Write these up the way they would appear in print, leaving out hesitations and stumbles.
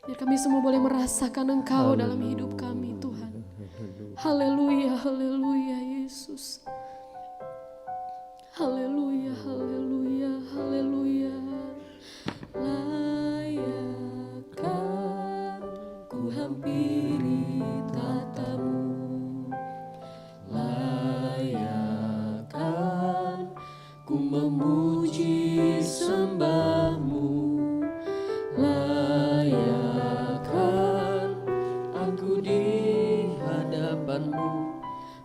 Biar kami semua boleh merasakan Engkau dalam hidup kami Tuhan. Haleluya, haleluya Yesus. Haleluya, haleluya, haleluya. Layakkah ku hampiri tatamu, layakkah ku memuji sembahmu, layakkah aku di hadapanmu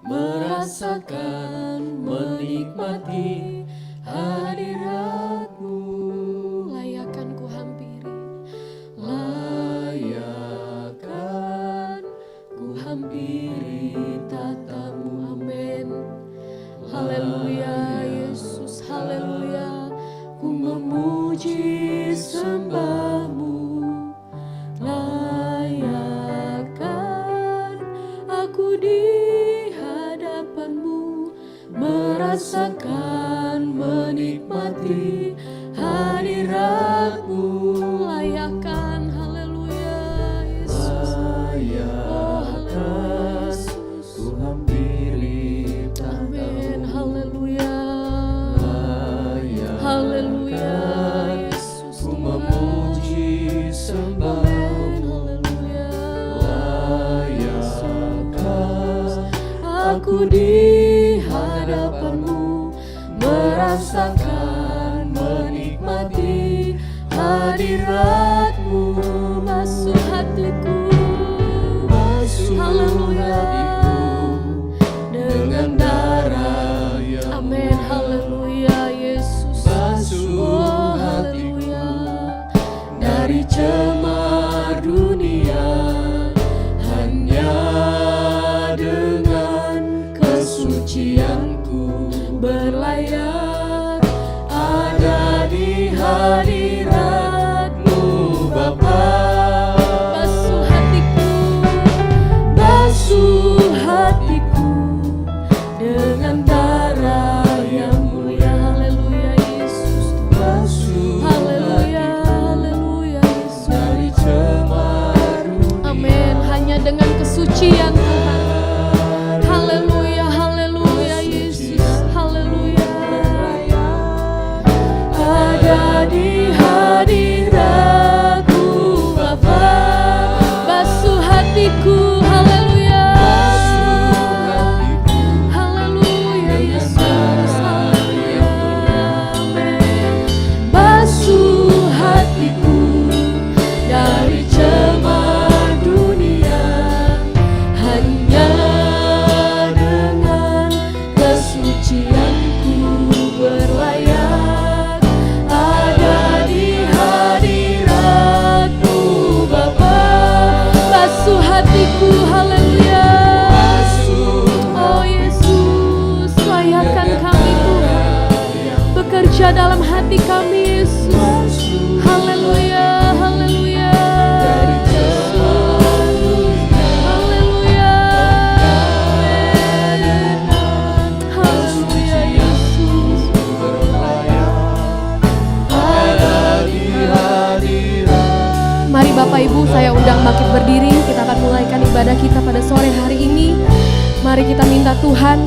merasakan, menikmati hadiratmu. Layakan ku hampiri, layakan ku hampiri tatamu. Amin. Haleluya Yesus, haleluya. Ku memuji sembahmu, layakan aku di hadapanmu merasakan, menikmati hadiratmu. Layakan, haleluya Yesus. Layakan ku hampiri tatamu. Amin, haleluya. Haleluya Yesus, ku memuji sembahmu. Layakan aku di hadapanmu merasakan, menikmati hadiratmu. Basuh hatiku, haleluya, dengan darah yang amin, haleluya Yesus. Basuh haleluya dari cemar dunia, hanya dengan kesucianku berlayar ada di hadiratmu Bapa. Basuh hatiku, basuh hatiku dengan darah yang mulia. Haleluya Yesus. Basuh haleluya, haleluya Yesus. Dari cemar dunia, amin, hanya dengan kesucian Tuhan. Haleluya, haleluya Yesus. Haleluya. Ada di hadiratmu Bapa. Basuh hatiku, haleluya. Haleluya Yesus. Haleluya. Amin. Basuh hatiku dari cemar dunia, hanya dengan kesucianku berlayar ada di hadiratmu Bapa. Basuh hatiku, haleluya. Oh Yesus, layakan kami Tuhan, bekerja dalam hati kami Yesus. Haleluya, haleluya. Haleluya. Haleluya Yesus. Mari Bapak Ibu, saya undang bangkit berdiri. Kita akan mulaikan ibadah kita pada sore hari ini. Mari kita minta Tuhan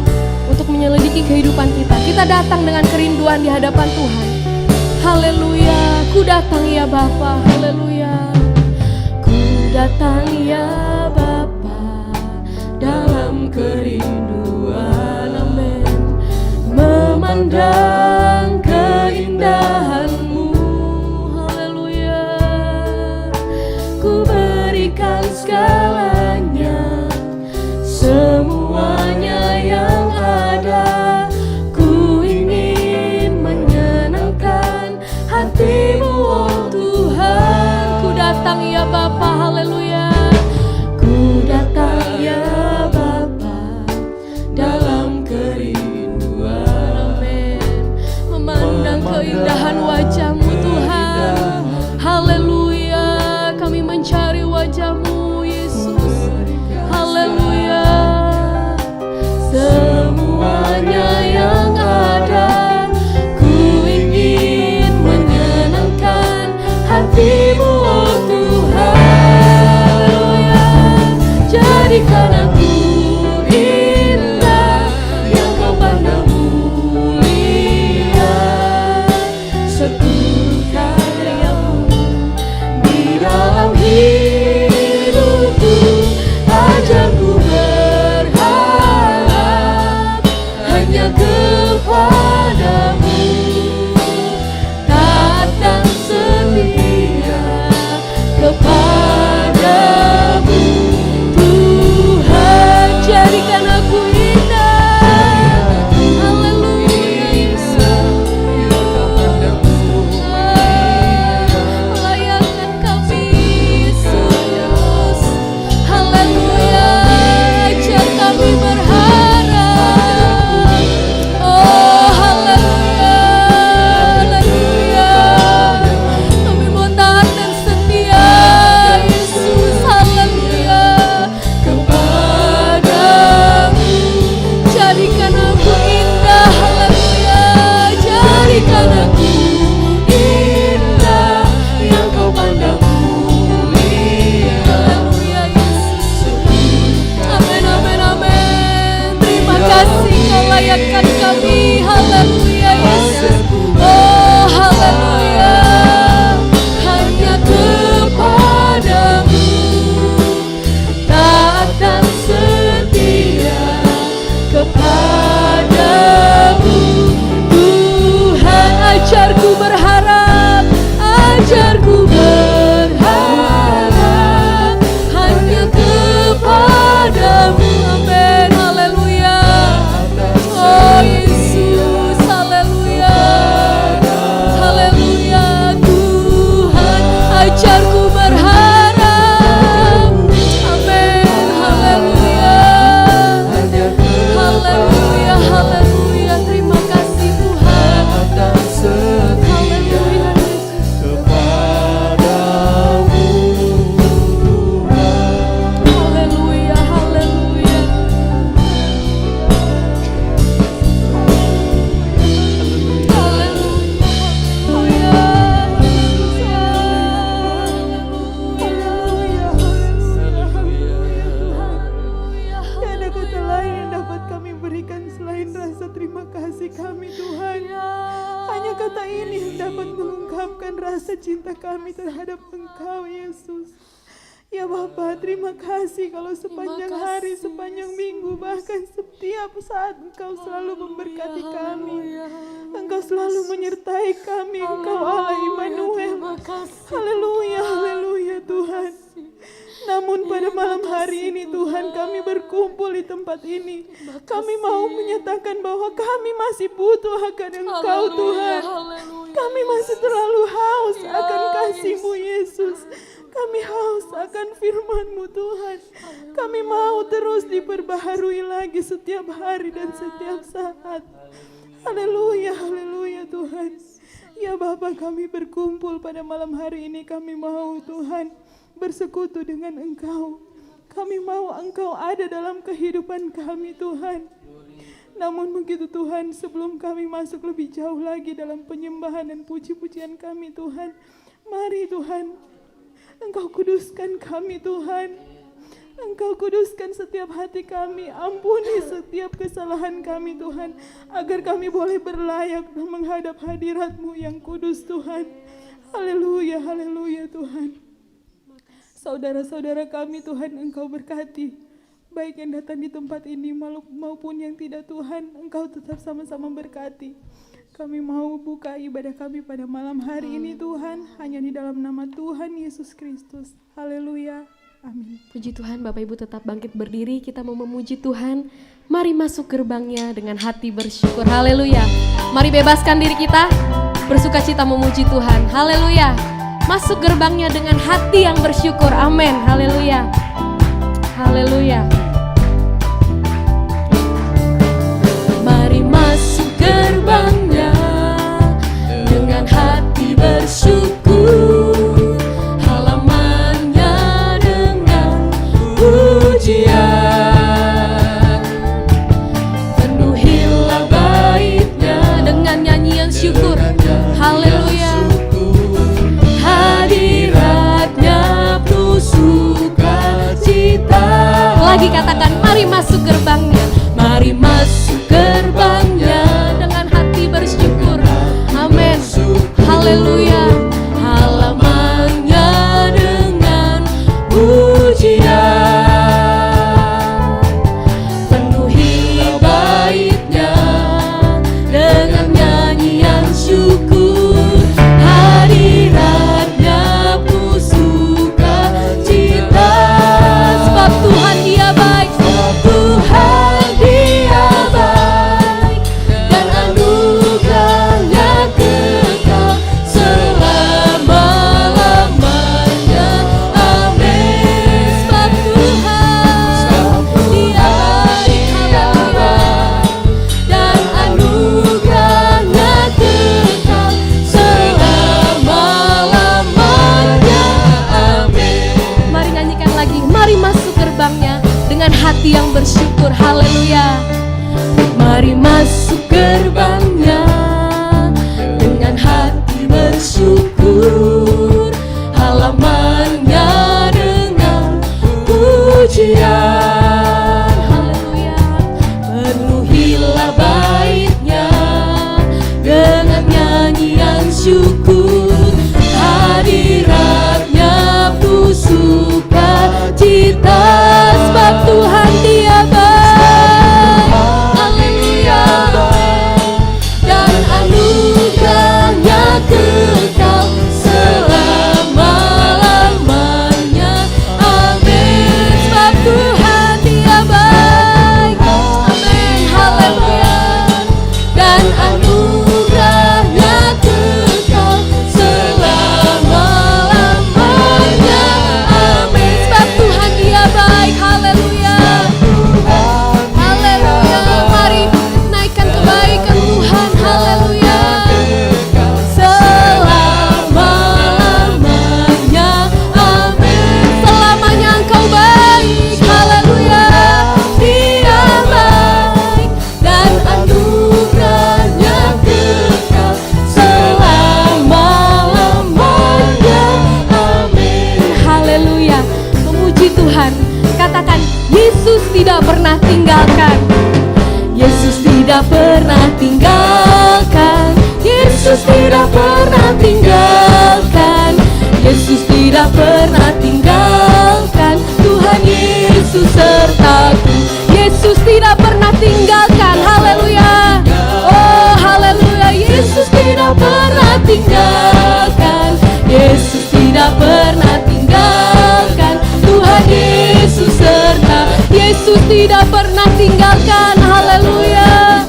untuk menyelidiki kehidupan kita. Kita datang dengan kerinduan di hadapan Tuhan. Haleluya, ku datang ya Bapa. Haleluya. Ku datang ya Bapa dalam kerinduan, amin. Memandang keindahan-Mu, haleluya. Ku berikan segalanya, semuanya yang ada. Ku ingin menyenangkan hati-Mu, oh Tuhan. Ku datang ya Bapa, haleluya. Ku datang ya Bapa dalam kerinduan, amin. Memandang keindahan wajah-Mu Tuhan, haleluya. Kami mencari wajah-Mu Yesus, haleluya. Semuanya yang ada, ku ingin menyenangkan hati-Mu, oh Tuhan. kepadamu. Tuhan, jadikan aku indah. Haleluya Yesus. Layakkan kami Yesus. Haleluya, ajar kami berharap. Oh haleluya, haleluya. Kami mau taat dan setia Yesus. Haleluya, kepadamu. Jadikan aku indah. Haleluya, jadikan aku indah yang kau pandang mulia. Haleluya Yesus. Amin, amin, amin. Terima kasih kau layakkan kami. Haleluya Yesus. Oh haleluya, hanya kepadamu taat dan setia, kepadamu Tuhan. Ajarku berharap, ajarku berharap hanya kepadamu. Amin, haleluya. Oh Yesus, haleluya, haleluya. Tuhan, ajarku berharap. Amin, haleluya, haleluya, haleluya. Terima kasih Tuhan. Haleluya Yesus. Haleluya, haleluya. Tiada kata lain yang dapat kami berikan selain rasa terima kasih kami Tuhan. Hanya kata ini yang dapat mengungkapkan rasa cinta kami terhadap Engkau Yesus. Ya Bapa, terima kasih kalau sepanjang hari, sepanjang minggu, bahkan setiap saat Engkau selalu memberkati kami. Engkau selalu menyertai kami. Engkau Allah Immanuel. Haleluya, haleluya Tuhan. Namun pada malam hari ini Tuhan, kami berkumpul di tempat ini. Kami mau menyatakan bahwa kami masih butuh akan Engkau Tuhan. Kami masih terlalu haus akan kasih-Mu Yesus. Kami haus akan firman-Mu Tuhan. Kami mau terus diperbaharui lagi setiap hari dan setiap saat. Haleluya, haleluya Tuhan. Ya Bapa, kami berkumpul pada malam hari ini. Kami mau Tuhan bersekutu dengan Engkau. Kami mau Engkau ada dalam kehidupan kami Tuhan. Namun begitu Tuhan, sebelum kami masuk lebih jauh lagi dalam penyembahan dan puji-pujian kami Tuhan, mari Tuhan, Engkau kuduskan kami Tuhan. Engkau kuduskan setiap hati kami. Ampuni setiap kesalahan kami Tuhan, agar kami boleh berlayak dan menghadap hadirat-Mu yang kudus Tuhan. Haleluya, haleluya Tuhan. Saudara-saudara kami Tuhan, Engkau berkati, baik yang datang di tempat ini maupun yang tidak Tuhan. Engkau tetap sama-sama berkati. Kami mau buka ibadah kami pada malam hari ini Tuhan, hanya di dalam nama Tuhan Yesus Kristus. Haleluya, amin. Puji Tuhan, Bapak Ibu tetap bangkit berdiri. Kita mau memuji Tuhan. Mari masuk gerbangnya dengan hati bersyukur. Haleluya. Mari bebaskan diri kita, bersukacita memuji Tuhan. Haleluya. Masuk gerbangnya dengan hati yang bersyukur. Amin. Haleluya. Haleluya. Mari masuk gerbangnya dengan hati bersyukur, halamannya dengan pujian, penuhilah baitnya dengan nyanyian syukur. Haleluya. Hadiratnya penuh sukacita. Lagi katakan, mari masuk gerbangnya. Mari masuk gerbangnya dengan hati bersyukur. Amin. Haleluya. Halamannya dengan pujian, penuhi baitnya dengan nyanyian syukur. Hadiratnya penuh sukacita. pujian. Haleluya. Penuhilah baitnya dengan nyanyian syukur, hadiratnya penuh sukacita, sebab Tuhan Dia baik. Haleluya. Dan anugerahnya kekal selama-lamanya. Amin. Sebab Tuhan Dia baik. Amin. Haleluya. Dan anugerahnya kekal selama-lamanya. Amin. Sebab Tuhan Dia baik. Haleluya. Haleluya. Mari naikkan kebaikan Tuhan. Haleluya. Selama-lamanya. Amin. Selamanya Engkau baik. Haleluya. Dia baik dan anugerahnya kekal selama-lamanya. Amin. Haleluya. Memuji Tuhan. Katakan, Yesus tidak pernah tinggalkan. Yesus tidak pernah tinggalkan. Yesus tidak pernah tinggalkan. Yesus tidak pernah tinggalkan. Tuhan Yesus sertaku. Yesus tidak pernah tinggalkan. Haleluya. Oh haleluya. Yesus tidak pernah tinggalkan. Yesus tidak pernah tinggalkan. Tuhan Yesus serta. Yesus tidak pernah tinggalkan. Haleluya.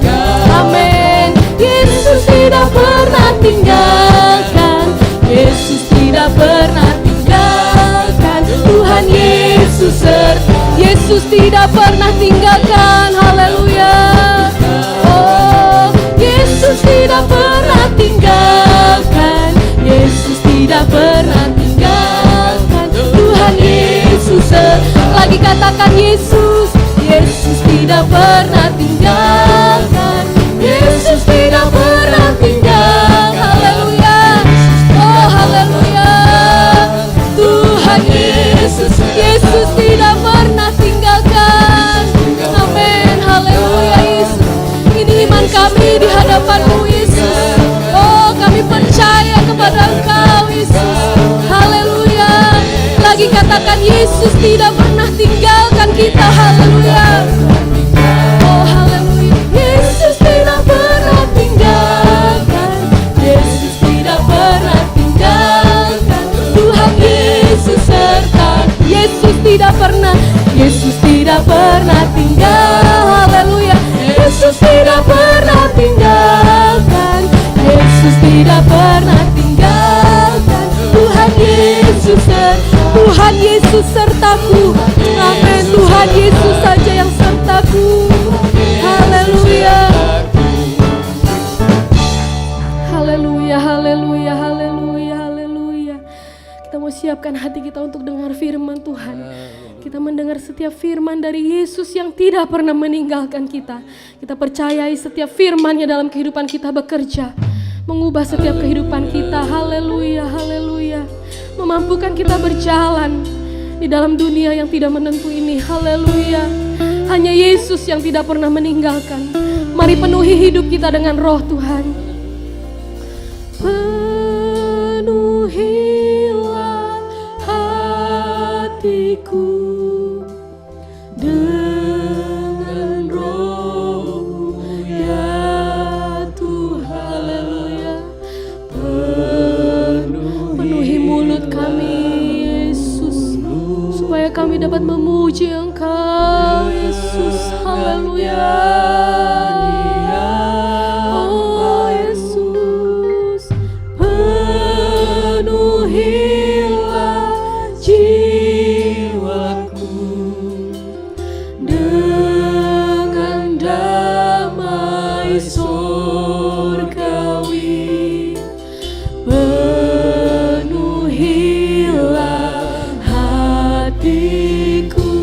Amin. Yesus tidak pernah tinggalkan. Yesus tidak pernah tinggalkan. Tuhan Yesus serta. Yesus tidak pernah tinggalkan. Haleluya. Oh, Yesus tidak pernah tinggalkan. Yesus tidak pernah tinggalkan. Tuhan Yesus lagi katakan Yesus. Yesus tidak pernah tinggalkan. Yesus tidak pernah tinggalkan. Haleluya. Oh haleluya. Tuhan Yesus. Yesus tidak pernah tinggalkan. Amin. Haleluya Yesus. Ini iman kami di hadapan-Mu Yesus. Oh kami percaya kepada Engkau Yesus. Haleluya. Lagi katakan Yesus tidak pernah tinggalkan kita. Haleluya. Oh haleluya. Yesus tidak pernah tinggalkan. Yesus tidak pernah tinggalkan. Tuhan Yesus serta. Yesus tidak pernah. Yesus tidak pernah tinggal. Haleluya. Yesus tidak pernah tinggalkan. Yesus tidak pernah tinggalkan. Tuhan Yesus Tuhan Yesus sertaku. Amin. Tuhan Yesus saja yang sertaku. Haleluya. Haleluya. Haleluya. Haleluya. Haleluya. Kita mau siapkan hati kita untuk dengar firman Tuhan. Kita mendengar setiap firman dari Yesus yang tidak pernah meninggalkan kita. Kita percayai setiap firman-Nya dalam kehidupan kita bekerja, mengubah setiap kehidupan kita. Haleluya. Haleluya. Memampukan kita berjalan di dalam dunia yang tidak menentu ini. Haleluya. Hanya Yesus yang tidak pernah meninggalkan. Mari penuhi hidup kita dengan roh Tuhan. Penuhilah hatiku dengan roh-Mu ya Tuhan. Haleluya. Penuhi mulut kami Yesus, supaya kami dapat memuji Engkau Yesus. Haleluya. Oh Yesus. Penuhilah jiwaku dengan damai surgawi. Penuhilah hatiku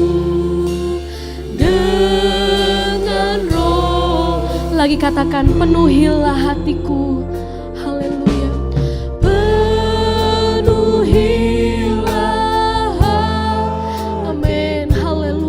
dengan roh. Lagi katakan, penuhilah hatiku. Haleluya. Penuhilah. Amin. Haleluya.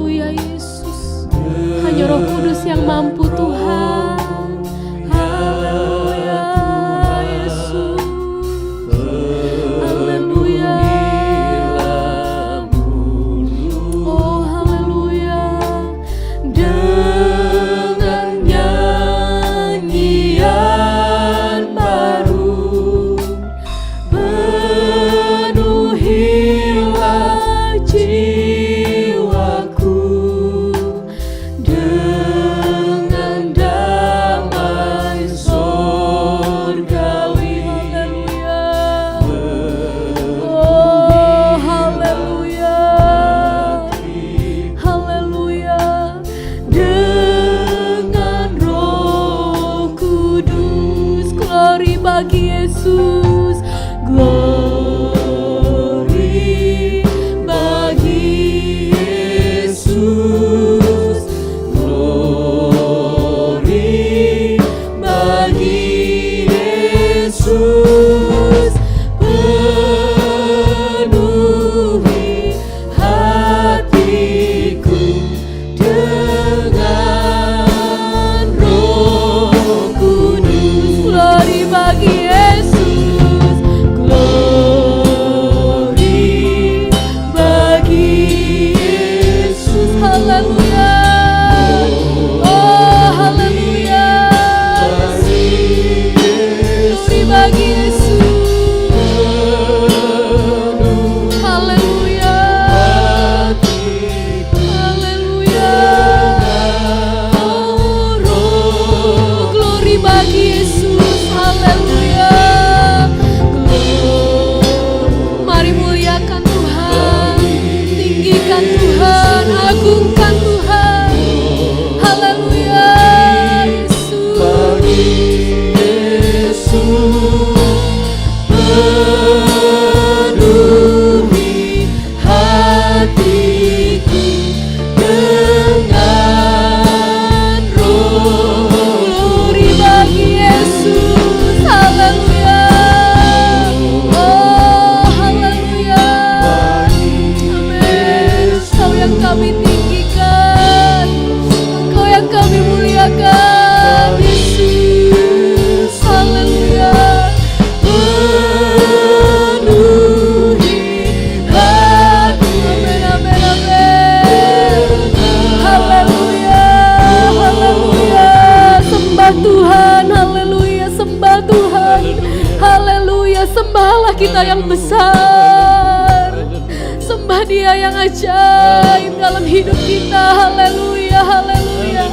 Sembah Dia yang ajaib dalam hidup kita. Haleluya, haleluya.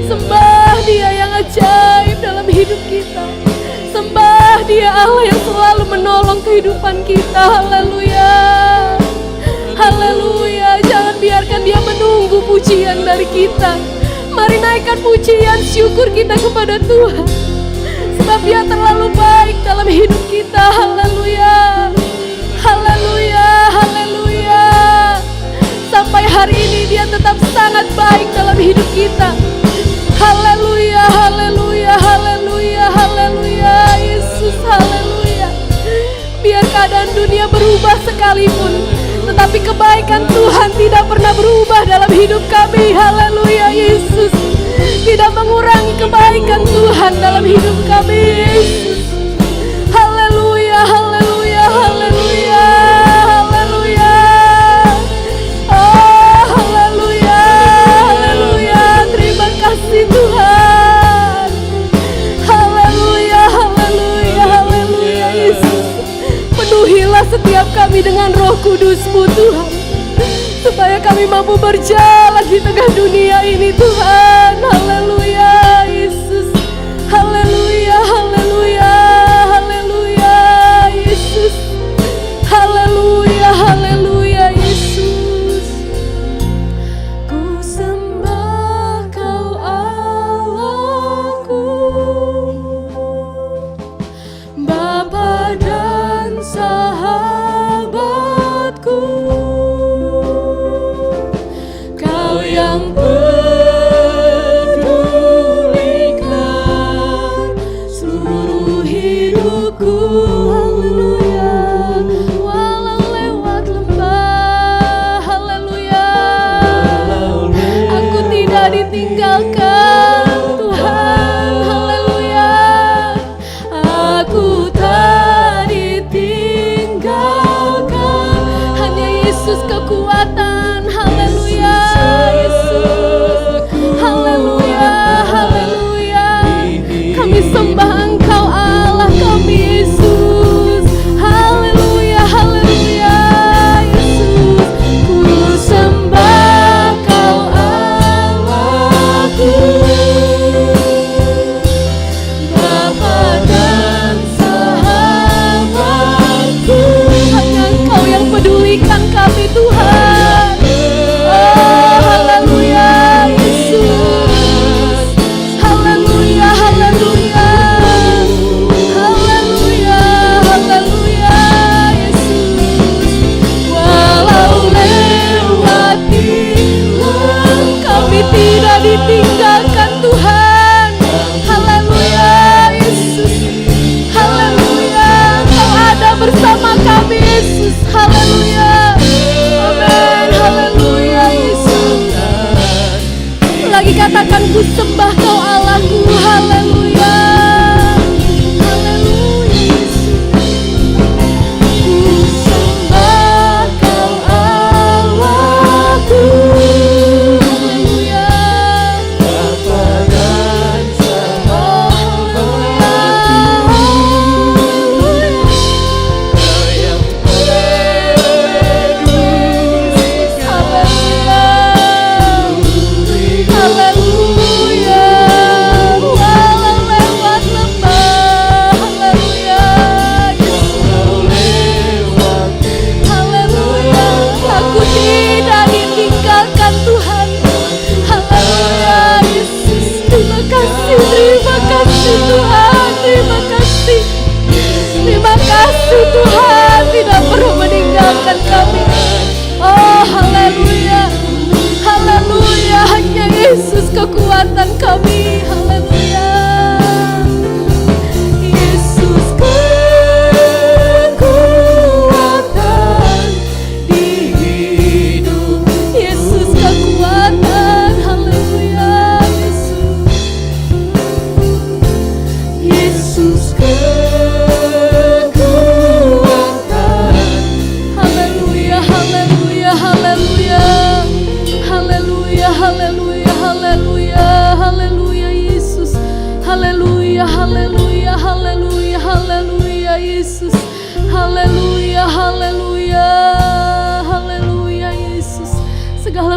Sembah Dia yang ajaib dalam hidup kita. Sembah Dia Allah yang selalu menolong kehidupan kita. Haleluya, haleluya. Jangan biarkan Dia menunggu pujian dari kita. Mari naikkan pujian syukur kita kepada Tuhan, sebab Dia terlalu baik dalam hidup kita. Haleluya, haleluya, haleluya. Sampai hari ini Dia tetap sangat baik dalam hidup kita. Haleluya, haleluya, haleluya, haleluya. Yesus, haleluya. Biar keadaan dunia berubah sekalipun, tetapi kebaikan Tuhan tidak pernah berubah dalam hidup kami. Haleluya, Yesus. Tidak mengurangi kebaikan Tuhan dalam hidup kami, Yesus. Haleluya, haleluya, haleluya, haleluya. Oh, haleluya, haleluya. Terima kasih Tuhan. Haleluya, haleluya, haleluya, Yesus. Penuhilah setiap kami dengan Roh Kudus-Mu Tuhan, supaya kami mampu berjalan di tengah dunia ini Tuhan. Haleluya, Yesus. Haleluya, haleluya, haleluya, Yesus. Haleluya, haleluya, Yesus. Ku sembah Kau Allahku, Bapa dan sahabatku. Kau yang pedulikan seluruh hidupku. Haleluya. Walau lewat lembah, haleluya, aku tidak ditinggalkan Tuhan. Haleluya. Aku tak ditinggalkan. Hanya Yesus kekuatan. Haleluya, Yesus. Haleluya, haleluya. Kami sembah Engkau Allah kami, Yesus. Haleluya, haleluya, Yesus. Ku sembah Kau Allahku, Bapa dan sahabatku. Hanya Engkau yang pedulikan kami Tuhan.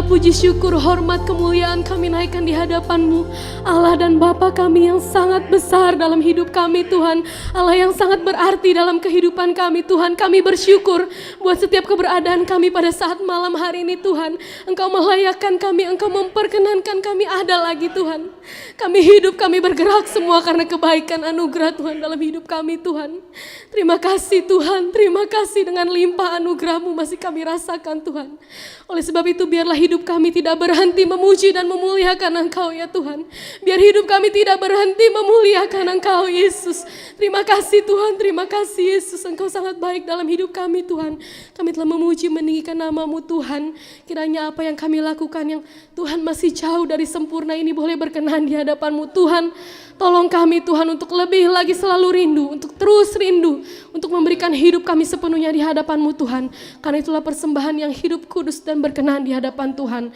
puji syukur, hormat, kemuliaan kami naikkan di hadapan-Mu, Allah dan Bapa kami yang sangat besar dalam hidup kami Tuhan, Allah yang sangat berarti dalam kehidupan kami Tuhan. Kami bersyukur buat setiap keberadaan kami pada saat malam hari ini Tuhan. Engkau melayakkan kami, Engkau memperkenankan kami ada lagi Tuhan. Kami hidup, kami bergerak semua karena kebaikan anugerah Tuhan dalam hidup kami Tuhan. Terima kasih Tuhan, terima kasih dengan limpah anugerah-Mu masih kami rasakan Tuhan. Oleh sebab itu biarlah hidup kami tidak berhenti memuji dan memuliakan Engkau ya Tuhan. Biar hidup kami tidak berhenti memuliakan Engkau Yesus. Terima kasih Tuhan, terima kasih Yesus. Engkau sangat baik dalam hidup kami Tuhan. Kami telah memuji meninggikan nama-Mu Tuhan. Kiranya apa yang kami lakukan yang Tuhan masih jauh dari sempurna ini boleh berkenan di hadapan-Mu Tuhan. Tolong kami Tuhan untuk lebih lagi selalu rindu, untuk terus rindu, untuk memberikan hidup kami sepenuhnya di hadapan-Mu Tuhan. Karena itulah persembahan yang hidup, kudus dan berkenan di hadapan Tuhan.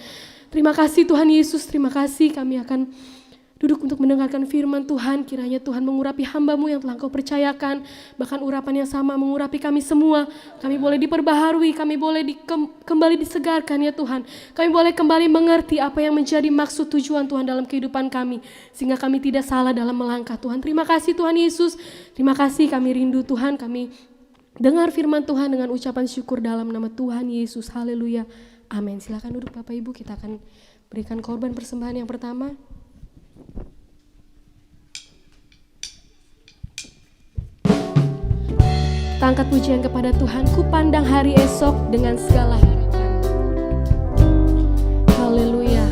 Terima kasih Tuhan Yesus, terima kasih. Kami akan duduk untuk mendengarkan firman Tuhan. Kiranya Tuhan mengurapi hamba-Mu yang telah Engkau percayakan. Bahkan urapan yang sama mengurapi kami semua. Kami boleh diperbaharui, kami boleh kembali disegarkan ya Tuhan. Kami boleh kembali mengerti apa yang menjadi maksud tujuan Tuhan dalam kehidupan kami. Sehingga kami tidak salah dalam melangkah Tuhan. Terima kasih Tuhan Yesus. Terima kasih, kami rindu Tuhan. Kami dengar firman Tuhan dengan ucapan syukur dalam nama Tuhan Yesus. Haleluya. Amin. Silakan duduk Bapak Ibu, kita akan berikan korban persembahan yang pertama. Kita angkat pujian kepada Tuhan. Ku pandang hari esok dengan segala harapan. Haleluya.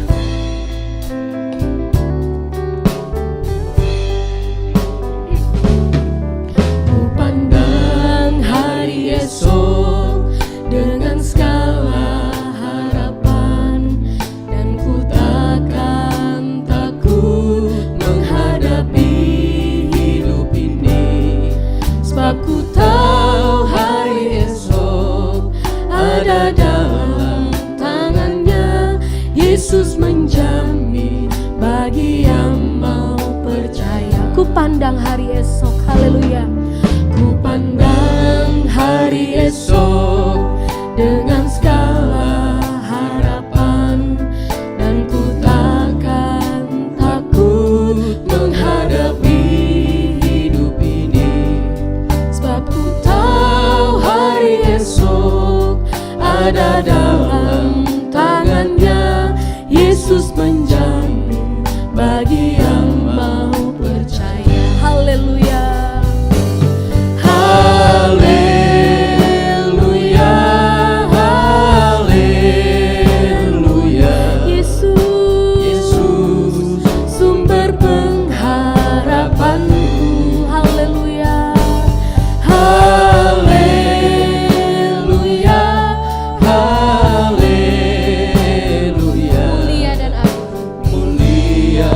Ku pandang hari esok dengan segala harapan, dan ku takkan takut menghadapi hidup ini. Sebab ku tahu hari esok ada dalam tangannya. Yesus menjamin bagi yang mau percaya. Ku pandang hari esok, haleluya. Ku pandang hari esok dengan segala harapan, dan ku takkan takut menghadapi hidup ini. Sebab ku tahu hari esok ada dalam tangannya. Yesus menjamin bagi yang mau percaya. Haleluya. Haleluya, haleluya. Yesus, sumber pengharapanku. Haleluya. Haleluya, haleluya. Mulia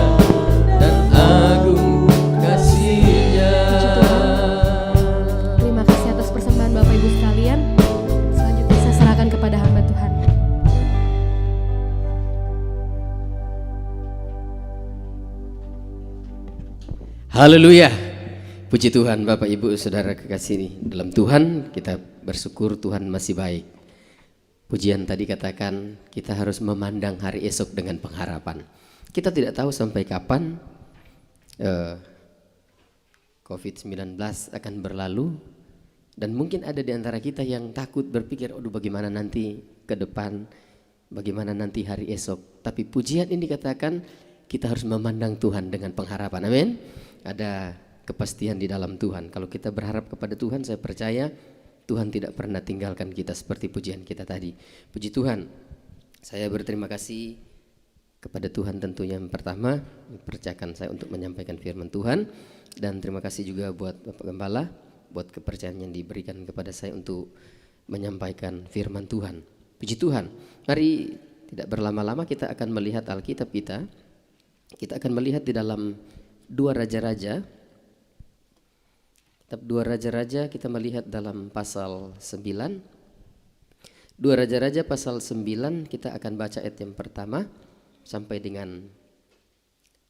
dan agung kasih-Nya. Terima kasih atas persembahan Bapak Ibu sekalian. Selanjutnya saya serahkan kepada hamba Tuhan. Haleluya. Puji Tuhan Bapak Ibu Saudara kekasih dalam Tuhan. Kita bersyukur Tuhan masih baik. Pujian tadi katakan kita harus memandang hari esok dengan pengharapan. Kita tidak tahu sampai kapan COVID-19 akan berlalu. Dan mungkin ada di antara kita yang takut berpikir, aduh bagaimana nanti ke depan, bagaimana nanti hari esok. Tapi pujian ini dikatakan kita harus memandang Tuhan dengan pengharapan. Amin. Ada kepastian di dalam Tuhan. Kalau kita berharap kepada Tuhan, saya percaya Tuhan tidak pernah tinggalkan kita seperti pujian kita tadi. Puji Tuhan. Saya berterima kasih kepada Tuhan tentunya yang pertama mempercayakan saya untuk menyampaikan firman Tuhan, dan terima kasih juga buat Bapak Gembala buat kepercayaan yang diberikan kepada saya untuk menyampaikan firman Tuhan. Puji Tuhan. Mari tidak berlama-lama kita akan melihat Alkitab kita. Kita akan melihat di dalam 2 Raja-Raja. Kitab 2 Raja-Raja kita melihat dalam pasal 9. 2 Raja-Raja pasal 9 kita akan baca ayat yang pertama sampai dengan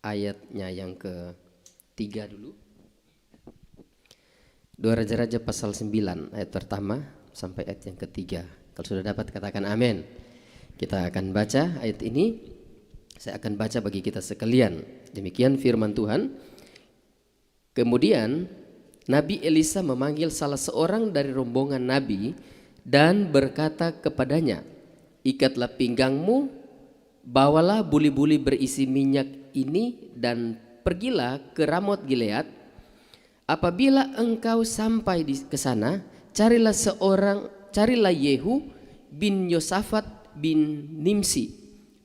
ayatnya yang ke-3 dulu. 2 Raja-Raja pasal 9 ayat pertama sampai ayat yang ke-3. Kalau sudah dapat katakan amin. Kita akan baca ayat ini. Saya akan baca bagi kita sekalian. Demikian firman Tuhan. Kemudian Nabi Elisa memanggil salah seorang dari rombongan Nabi dan berkata kepadanya, ikatlah pinggangmu, bawalah buli-buli berisi minyak ini dan pergilah ke Ramot Gilead. Apabila engkau sampai ke sana, carilah Yehu bin Yosafat bin Nimsi.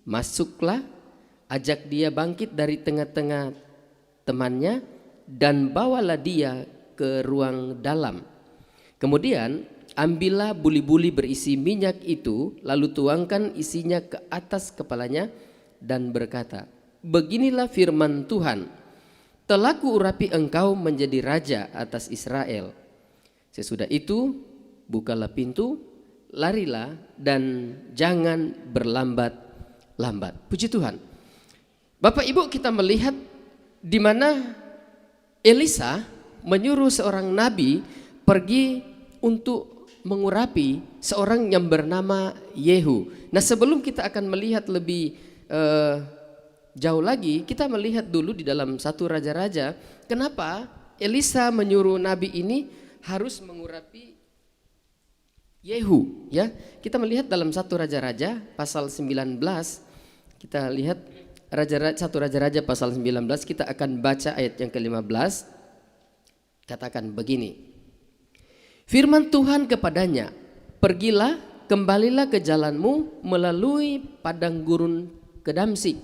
Masuklah, ajak dia bangkit dari tengah-tengah temannya dan bawalah dia ke ruang dalam. Kemudian ambillah buli-buli berisi minyak itu, lalu tuangkan isinya ke atas kepalanya dan berkata, beginilah firman Tuhan, telah kuurapi engkau menjadi raja atas Israel. Sesudah itu bukalah pintu, larilah dan jangan berlambat-lambat. Puji Tuhan. Bapak Ibu, kita melihat di mana Elisa menyuruh seorang nabi pergi untuk mengurapi seorang yang bernama Yehu. Nah, sebelum kita akan melihat lebih jauh lagi, kita melihat dulu di dalam 1 Raja-Raja, kenapa Elisa menyuruh nabi ini harus mengurapi Yehu, ya. Kita melihat dalam 1 Raja-Raja pasal 19. Kita lihat 1 Raja-Raja pasal 19, kita akan baca ayat yang ke-15. Katakan begini. Firman Tuhan kepadanya, pergilah, kembalilah ke jalanmu melalui padang gurun ke Damsik.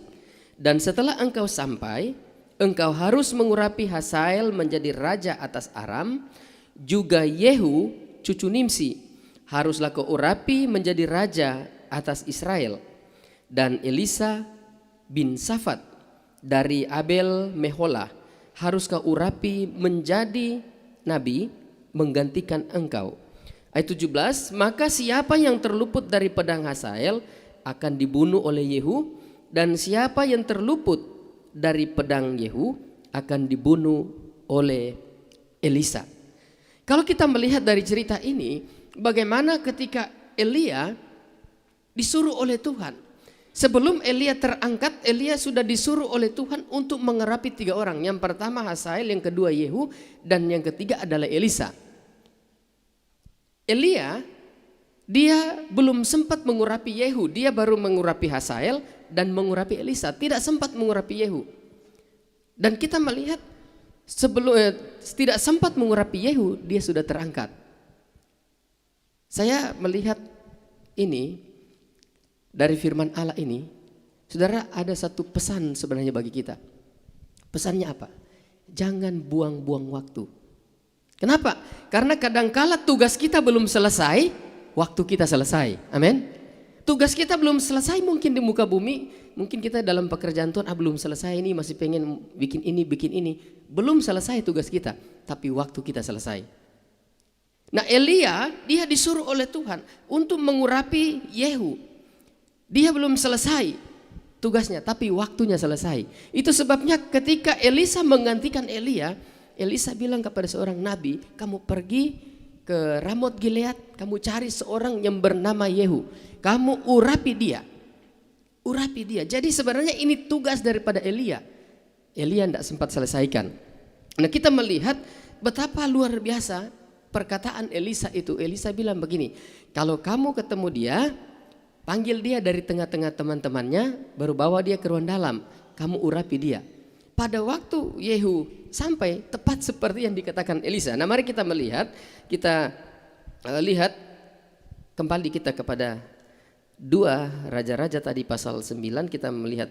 Dan setelah engkau sampai, engkau harus mengurapi Hazael menjadi raja atas Aram, juga Yehu cucu Nimsi haruslah kau urapi menjadi raja atas Israel. Dan Elisa bin Safat dari Abel Meholah harus kau urapi menjadi nabi menggantikan engkau. Ayat 17, maka siapa yang terluput dari pedang Hazael akan dibunuh oleh Yehu, dan siapa yang terluput dari pedang Yehu akan dibunuh oleh Elisa. Kalau kita melihat dari cerita ini, bagaimana ketika Elia disuruh oleh Tuhan. Sebelum Elia terangkat, Elia sudah disuruh oleh Tuhan untuk mengurapi 3 orang. Yang pertama Hazael, yang kedua Yehu, dan yang ketiga adalah Elisa. Elia, dia belum sempat mengurapi Yehu, dia baru mengurapi Hazael dan mengurapi Elisa, tidak sempat mengurapi Yehu. Dan kita melihat sebelum tidak sempat mengurapi Yehu, dia sudah terangkat. Saya melihat ini dari firman Allah ini, saudara, ada satu pesan sebenarnya bagi kita. Pesannya apa? Jangan buang-buang waktu. Kenapa? Karena kadangkala tugas kita belum selesai, waktu kita selesai. Amin. Tugas kita belum selesai mungkin di muka bumi, mungkin kita dalam pekerjaan Tuhan belum selesai ini, masih pengen bikin ini. Belum selesai tugas kita, tapi waktu kita selesai. Nah, Elia dia disuruh oleh Tuhan untuk mengurapi Yehu. Dia belum selesai tugasnya, tapi waktunya selesai. Itu sebabnya ketika Elisa menggantikan Elia, Elisa bilang kepada seorang nabi, kamu pergi ke Ramot Gilead, kamu cari seorang yang bernama Yehu, kamu urapi dia. Urapi dia. Jadi sebenarnya ini tugas daripada Elia. Elia tidak sempat selesaikan. Nah, kita melihat betapa luar biasa perkataan Elisa itu. Elisa bilang begini, kalau kamu ketemu dia, panggil dia dari tengah-tengah teman-temannya, baru bawa dia ke ruang dalam, kamu urapi dia. Pada waktu Yehu sampai, tepat seperti yang dikatakan Elisa. Nah, mari kita melihat, kita lihat kembali kita kepada 2 Raja-Raja tadi pasal 9, kita melihat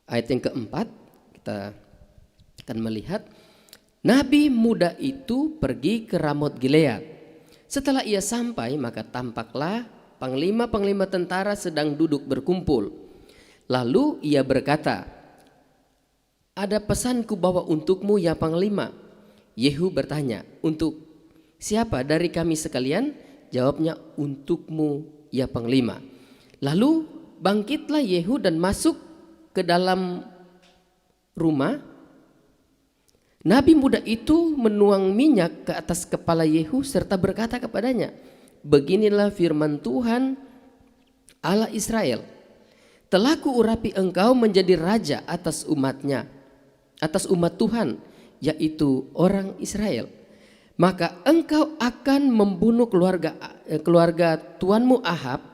ayat yang keempat. Kita akan melihat nabi muda itu pergi ke Ramot Gilead. Setelah ia sampai, maka tampaklah panglima-panglima tentara sedang duduk berkumpul. Lalu ia berkata, ada pesanku bawa untukmu ya panglima. Yehu bertanya, untuk siapa dari kami sekalian? Jawabnya, untukmu ya panglima. Lalu bangkitlah Yehu dan masuk ke dalam rumah. Nabi muda itu menuang minyak ke atas kepala Yehu serta berkata kepadanya, beginilah firman Tuhan Allah Israel, telah kuurapi engkau menjadi raja atas umatnya, atas umat Tuhan, yaitu orang Israel. Maka engkau akan membunuh keluarga tuanmu Ahab,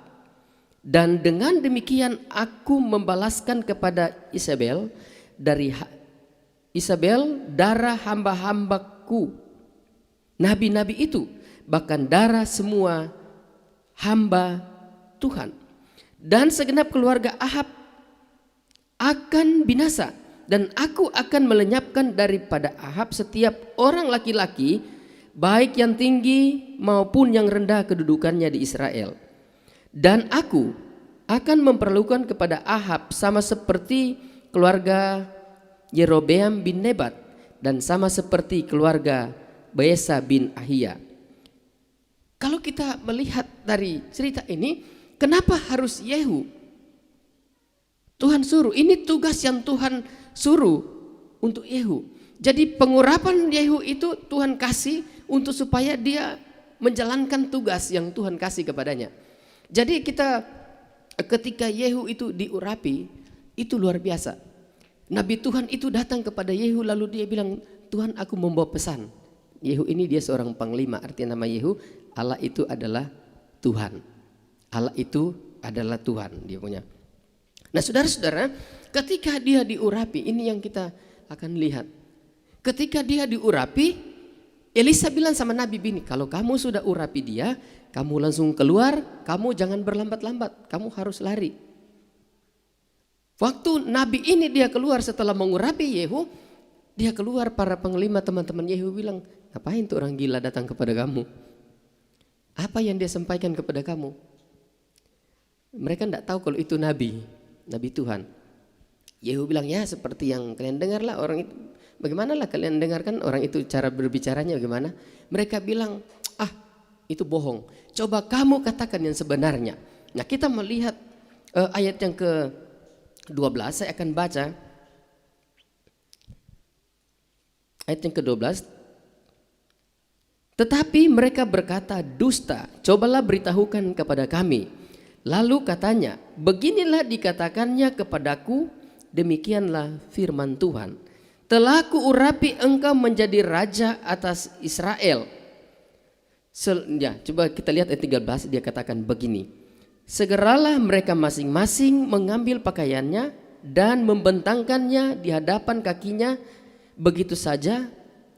dan dengan demikian aku membalaskan kepada Isabel darah hamba-hambaku, nabi-nabi itu, bahkan darah semua hamba Tuhan. Dan segenap keluarga Ahab akan binasa, dan aku akan melenyapkan daripada Ahab setiap orang laki-laki, baik yang tinggi maupun yang rendah kedudukannya di Israel. Dan aku akan memperlakukan kepada Ahab sama seperti keluarga Yerobeam bin Nebat, dan sama seperti keluarga Baesa bin Ahia. Kalau kita melihat dari cerita ini, kenapa harus Yehu? Tuhan suruh, ini tugas yang Tuhan suruh untuk Yehu. Jadi pengurapan Yehu itu Tuhan kasih untuk supaya dia menjalankan tugas yang Tuhan kasih kepadanya. Jadi ketika Yehu itu diurapi, itu luar biasa. Nabi Tuhan itu datang kepada Yehu, lalu dia bilang, Tuhan, aku membawa pesan. Yehu ini dia seorang panglima, artinya nama Yehu, Allah itu adalah Tuhan. Allah itu adalah Tuhan, dia punya. Nah, saudara-saudara, ketika dia diurapi, ini yang kita akan lihat. Ketika dia diurapi, Elisa bilang sama Nabi Bini, kalau kamu sudah urapi dia, kamu langsung keluar, kamu jangan berlambat-lambat, kamu harus lari. Waktu Nabi ini dia keluar setelah mengurapi Yehu, dia keluar, para panglima teman-teman Yehu bilang, ngapain tuh orang gila datang kepada kamu? Apa yang dia sampaikan kepada kamu? Mereka tidak tahu kalau itu Nabi Tuhan. Yehu bilang, ya seperti yang kalian dengarlah orang itu. Bagaimanalah kalian dengarkan orang itu cara berbicaranya bagaimana? Mereka bilang, itu bohong. Coba kamu katakan yang sebenarnya. Nah, kita melihat ayat yang ke-12, saya akan baca. Ayat yang ke-12. Tetapi mereka berkata, dusta, cobalah beritahukan kepada kami. Lalu katanya, beginilah dikatakannya kepadaku, demikianlah firman Tuhan. Telah kuurapi engkau menjadi raja atas Israel. Coba kita lihat ayat 13, dia katakan begini. Segeralah mereka masing-masing mengambil pakaiannya dan membentangkannya di hadapan kakinya, begitu saja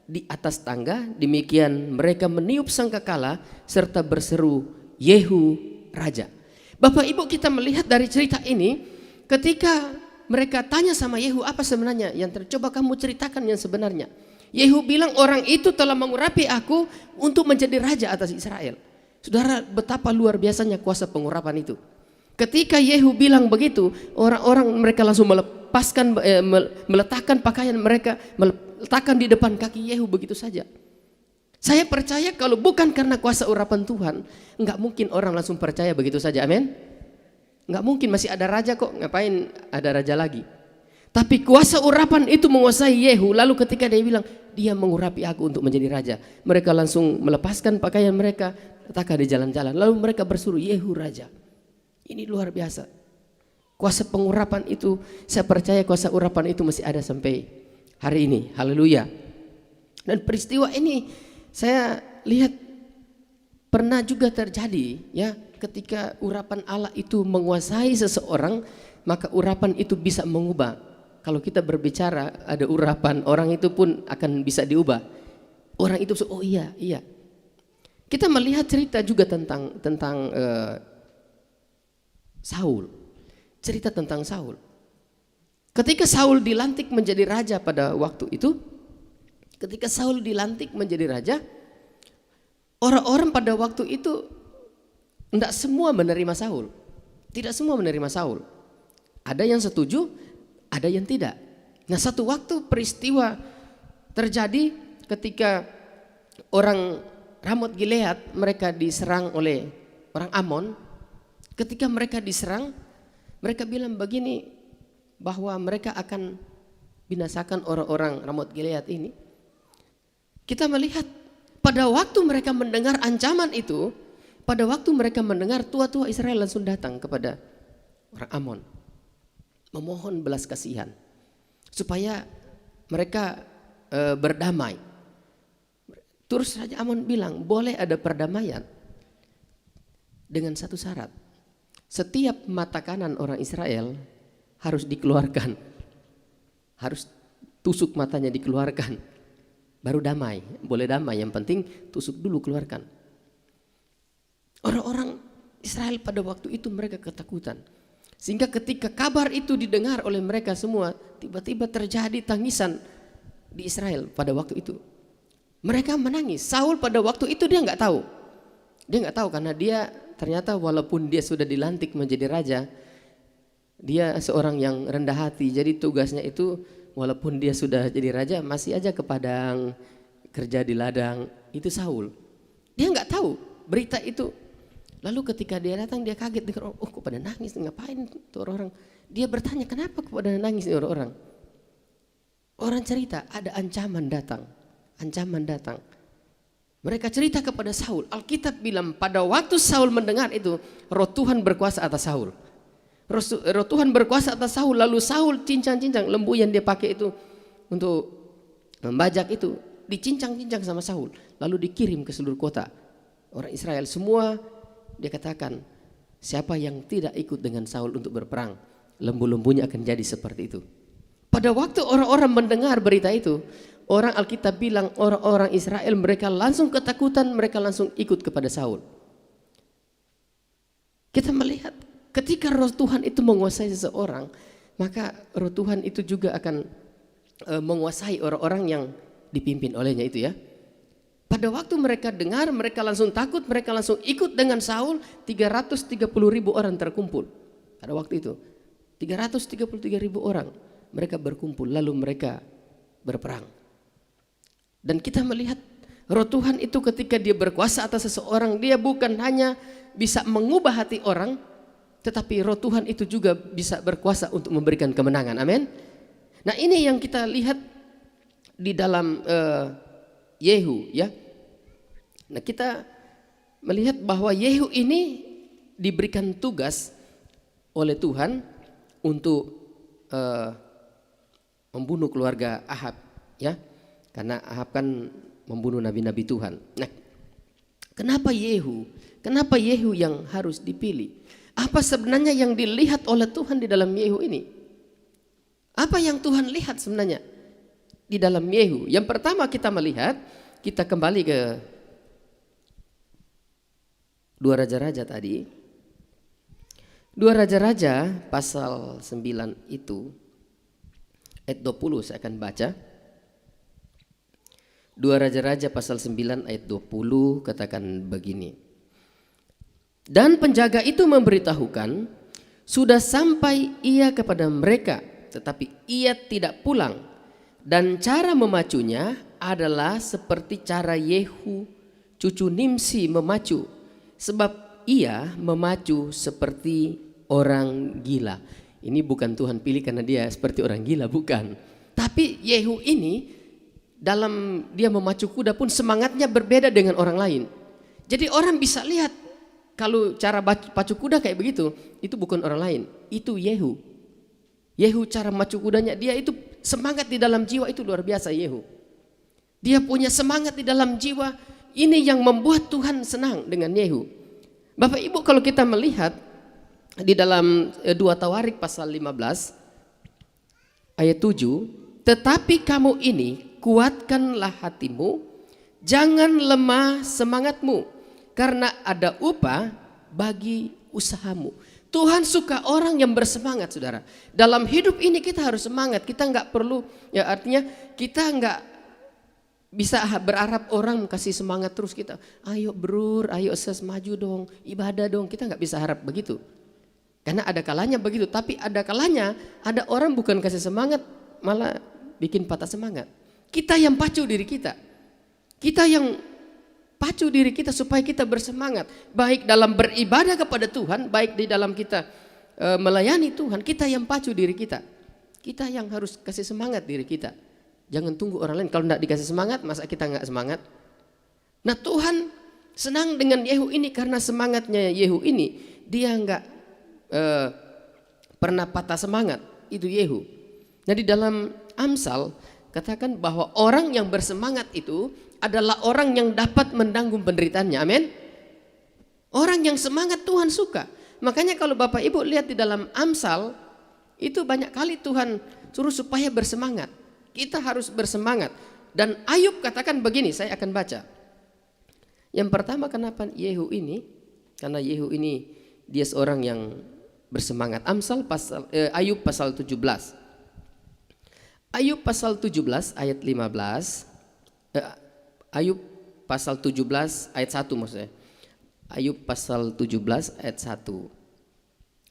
di atas tangga. Demikian mereka meniup sangkakala serta berseru, Yehu raja. Bapak Ibu, kita melihat dari cerita ini, ketika mereka tanya sama Yehu, apa sebenarnya yang coba kamu ceritakan yang sebenarnya. Yehu bilang, orang itu telah mengurapi aku untuk menjadi raja atas Israel. Saudara, betapa luar biasanya kuasa pengurapan itu. Ketika Yehu bilang begitu, orang-orang mereka langsung meletakkan pakaian mereka, meletakkan di depan kaki Yehu begitu saja. Saya percaya kalau bukan karena kuasa urapan Tuhan, enggak mungkin orang langsung percaya begitu saja. Amin. Enggak mungkin, masih ada raja kok, ngapain ada raja lagi. Tapi kuasa urapan itu menguasai Yehu. Lalu ketika dia bilang, dia mengurapi aku untuk menjadi raja, mereka langsung melepaskan pakaian mereka, letakkan di jalan-jalan. Lalu mereka bersuruh, Yehu raja. Ini luar biasa. Kuasa pengurapan itu, saya percaya kuasa urapan itu masih ada sampai hari ini. Haleluya. Dan peristiwa ini saya lihat pernah juga terjadi, ya. Ketika urapan Allah itu menguasai seseorang, maka urapan itu bisa mengubah. Kalau kita berbicara ada urapan, orang itu pun akan bisa diubah. Orang itu, oh iya. Kita melihat cerita juga tentang Saul. Cerita tentang Saul. Ketika Saul dilantik menjadi raja pada waktu itu, ketika Saul dilantik menjadi raja, orang-orang pada waktu itu tidak semua menerima Saul. Tidak semua menerima Saul. Ada yang setuju, ada yang tidak. Nah, satu waktu peristiwa terjadi ketika orang Ramot Gilead, mereka diserang oleh orang Amon. Ketika mereka diserang, mereka bilang begini, bahwa mereka akan binasakan orang-orang Ramot Gilead ini. Kita melihat pada waktu mereka mendengar ancaman itu, Pada waktu mereka mendengar, tua-tua Israel langsung datang kepada orang Amon, memohon belas kasihan supaya mereka berdamai. Terus Raja Amon bilang, boleh ada perdamaian dengan satu syarat. Setiap mata kanan orang Israel harus dikeluarkan, harus tusuk matanya dikeluarkan, baru damai. Boleh damai, yang penting tusuk dulu, keluarkan. Orang-orang Israel pada waktu itu mereka ketakutan. Sehingga ketika kabar itu didengar oleh mereka semua, tiba-tiba terjadi tangisan di Israel pada waktu itu. Mereka menangis. Saul pada waktu itu dia nggak tahu. Dia nggak tahu karena dia ternyata walaupun dia sudah dilantik menjadi raja, dia seorang yang rendah hati. Jadi tugasnya itu walaupun dia sudah jadi raja masih aja ke padang, kerja di ladang. Itu Saul. Dia nggak tahu berita itu. Lalu ketika dia datang dia kaget dengar, oh kok pada nangis, ngapain tuh orang-orang. Dia bertanya, kenapa kok pada nangis nih orang-orang. Orang cerita ada ancaman datang. Ancaman datang. Mereka cerita kepada Saul. Alkitab bilang pada waktu Saul mendengar itu, roh Tuhan berkuasa atas Saul. Roh Tuhan berkuasa atas Saul. Lalu Saul cincang-cincang lembu yang dia pakai itu untuk membajak itu, dicincang-cincang sama Saul. Lalu dikirim ke seluruh kota. Orang Israel semua, dia katakan, siapa yang tidak ikut dengan Saul untuk berperang, lembu-lembunya akan jadi seperti itu. Pada waktu orang-orang mendengar berita itu, orang Alkitab bilang orang-orang Israel mereka langsung ketakutan, mereka langsung ikut kepada Saul. Kita melihat ketika roh Tuhan itu menguasai seseorang, maka roh Tuhan itu juga akan menguasai orang-orang yang dipimpin olehnya itu ya. Pada waktu mereka dengar, mereka langsung takut, mereka langsung ikut dengan Saul. 330.000 orang terkumpul pada waktu itu. 333.000 orang mereka berkumpul, lalu mereka berperang. Dan kita melihat roh Tuhan itu ketika dia berkuasa atas seseorang, dia bukan hanya bisa mengubah hati orang, tetapi roh Tuhan itu juga bisa berkuasa untuk memberikan kemenangan. Amin. Nah ini yang kita lihat di dalam Yehu ya. Nah kita melihat bahwa Yehu ini diberikan tugas oleh Tuhan untuk membunuh keluarga Ahab ya. Karena Ahab kan membunuh nabi-nabi Tuhan. Nah, kenapa Yehu? Kenapa Yehu yang harus dipilih? Apa sebenarnya yang dilihat oleh Tuhan di dalam Yehu ini? Apa yang Tuhan lihat sebenarnya di dalam Yehu? Yang pertama kita melihat, kita kembali ke 2 Raja-Raja tadi. 2 Raja-Raja pasal 9 itu ayat 20 saya akan baca. 2 Raja-Raja pasal 9 ayat 20 katakan begini. Dan penjaga itu memberitahukan, sudah sampai ia kepada mereka, tetapi ia tidak pulang. Dan cara memacunya adalah seperti cara Yehu cucu Nimsi memacu, sebab ia memacu seperti orang gila. Ini bukan Tuhan pilih karena dia seperti orang gila, bukan. Tapi Yehu ini dalam dia memacu kuda pun semangatnya berbeda dengan orang lain. Jadi orang bisa lihat kalau cara pacu kuda kayak begitu, itu bukan orang lain, itu Yehu. Yehu cara memacu kudanya, dia itu semangat di dalam jiwa itu luar biasa Yehu. Dia punya semangat di dalam jiwa, ini yang membuat Tuhan senang dengan Yehu. Bapak Ibu kalau kita melihat di dalam 2 Tawarik pasal 15 ayat 7, tetapi kamu ini kuatkanlah hatimu, jangan lemah semangatmu, karena ada upah bagi usahamu. Tuhan suka orang yang bersemangat, saudara. Dalam hidup ini kita harus semangat. Kita nggak perlu, ya artinya kita nggak bisa berharap orang kasih semangat terus kita. Ayo brur, ayo ses maju dong, ibadah dong. Kita nggak bisa harap begitu. Karena ada kalanya begitu. Tapi ada kalanya ada orang bukan kasih semangat, malah bikin patah semangat. Kita yang pacu diri kita. Kita yang pacu diri kita supaya kita bersemangat. Baik dalam beribadah kepada Tuhan, baik di dalam kita melayani Tuhan. Kita yang pacu diri kita. Kita yang harus kasih semangat diri kita. Jangan tunggu orang lain. Kalau tidak dikasih semangat, masa kita nggak semangat? Nah Tuhan Senang dengan Yehu ini karena semangatnya Yehu ini, dia enggak pernah patah semangat. Itu Yehu. Nah di dalam Amsal katakan bahwa orang yang bersemangat itu adalah orang yang dapat menanggung penderitaannya. Amin. Orang yang semangat Tuhan suka. Makanya kalau Bapak Ibu lihat di dalam Amsal, itu banyak kali Tuhan suruh supaya bersemangat. Kita harus bersemangat. Dan Ayub katakan begini, saya akan baca. Yang pertama, kenapa Yehu ini? Karena Yehu ini dia seorang yang bersemangat. Ayub pasal 17. Ayub pasal 17 ayat 15. Ayub pasal 17 ayat 1 maksudnya. Ayub pasal 17 ayat 1.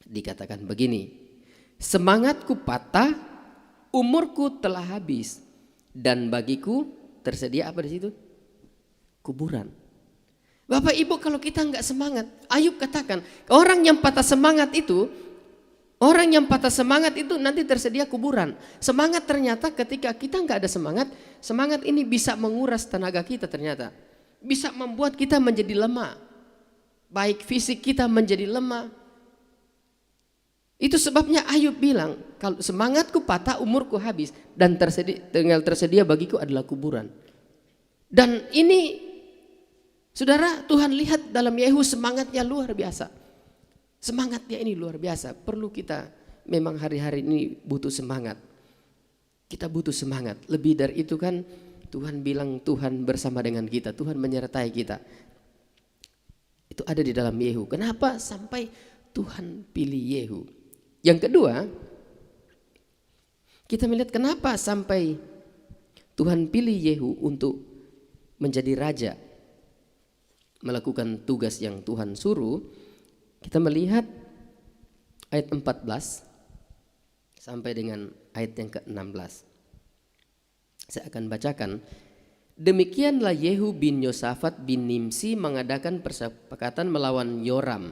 Dikatakan begini. Semangatku patah, umurku telah habis, dan bagiku tersedia apa di situ? Kuburan. Bapak Ibu, kalau kita enggak semangat, Ayub katakan orang yang patah semangat itu nanti tersedia kuburan. Semangat ternyata ketika kita enggak ada semangat, semangat ini bisa menguras tenaga kita ternyata. Bisa membuat kita menjadi lemah. Baik fisik kita menjadi lemah. Itu sebabnya Ayub bilang, kalau semangatku patah, umurku habis, dan tinggal tersedia bagiku adalah kuburan. Dan ini saudara, Tuhan lihat dalam Yehu semangatnya luar biasa. Semangatnya ini luar biasa. Perlu kita memang hari-hari ini butuh semangat. Kita butuh semangat. Lebih dari itu kan Tuhan bilang Tuhan bersama dengan kita. Tuhan menyertai kita. Itu ada di dalam Yehu. Kenapa sampai Tuhan pilih Yehu? Yang kedua, kita melihat kenapa sampai Tuhan pilih Yehu untuk menjadi raja, melakukan tugas yang Tuhan suruh. Kita melihat ayat 14 sampai dengan ayat yang ke-16. Saya akan bacakan. Demikianlah Yehu bin Yosafat bin Nimsi mengadakan persepakatan melawan Yoram.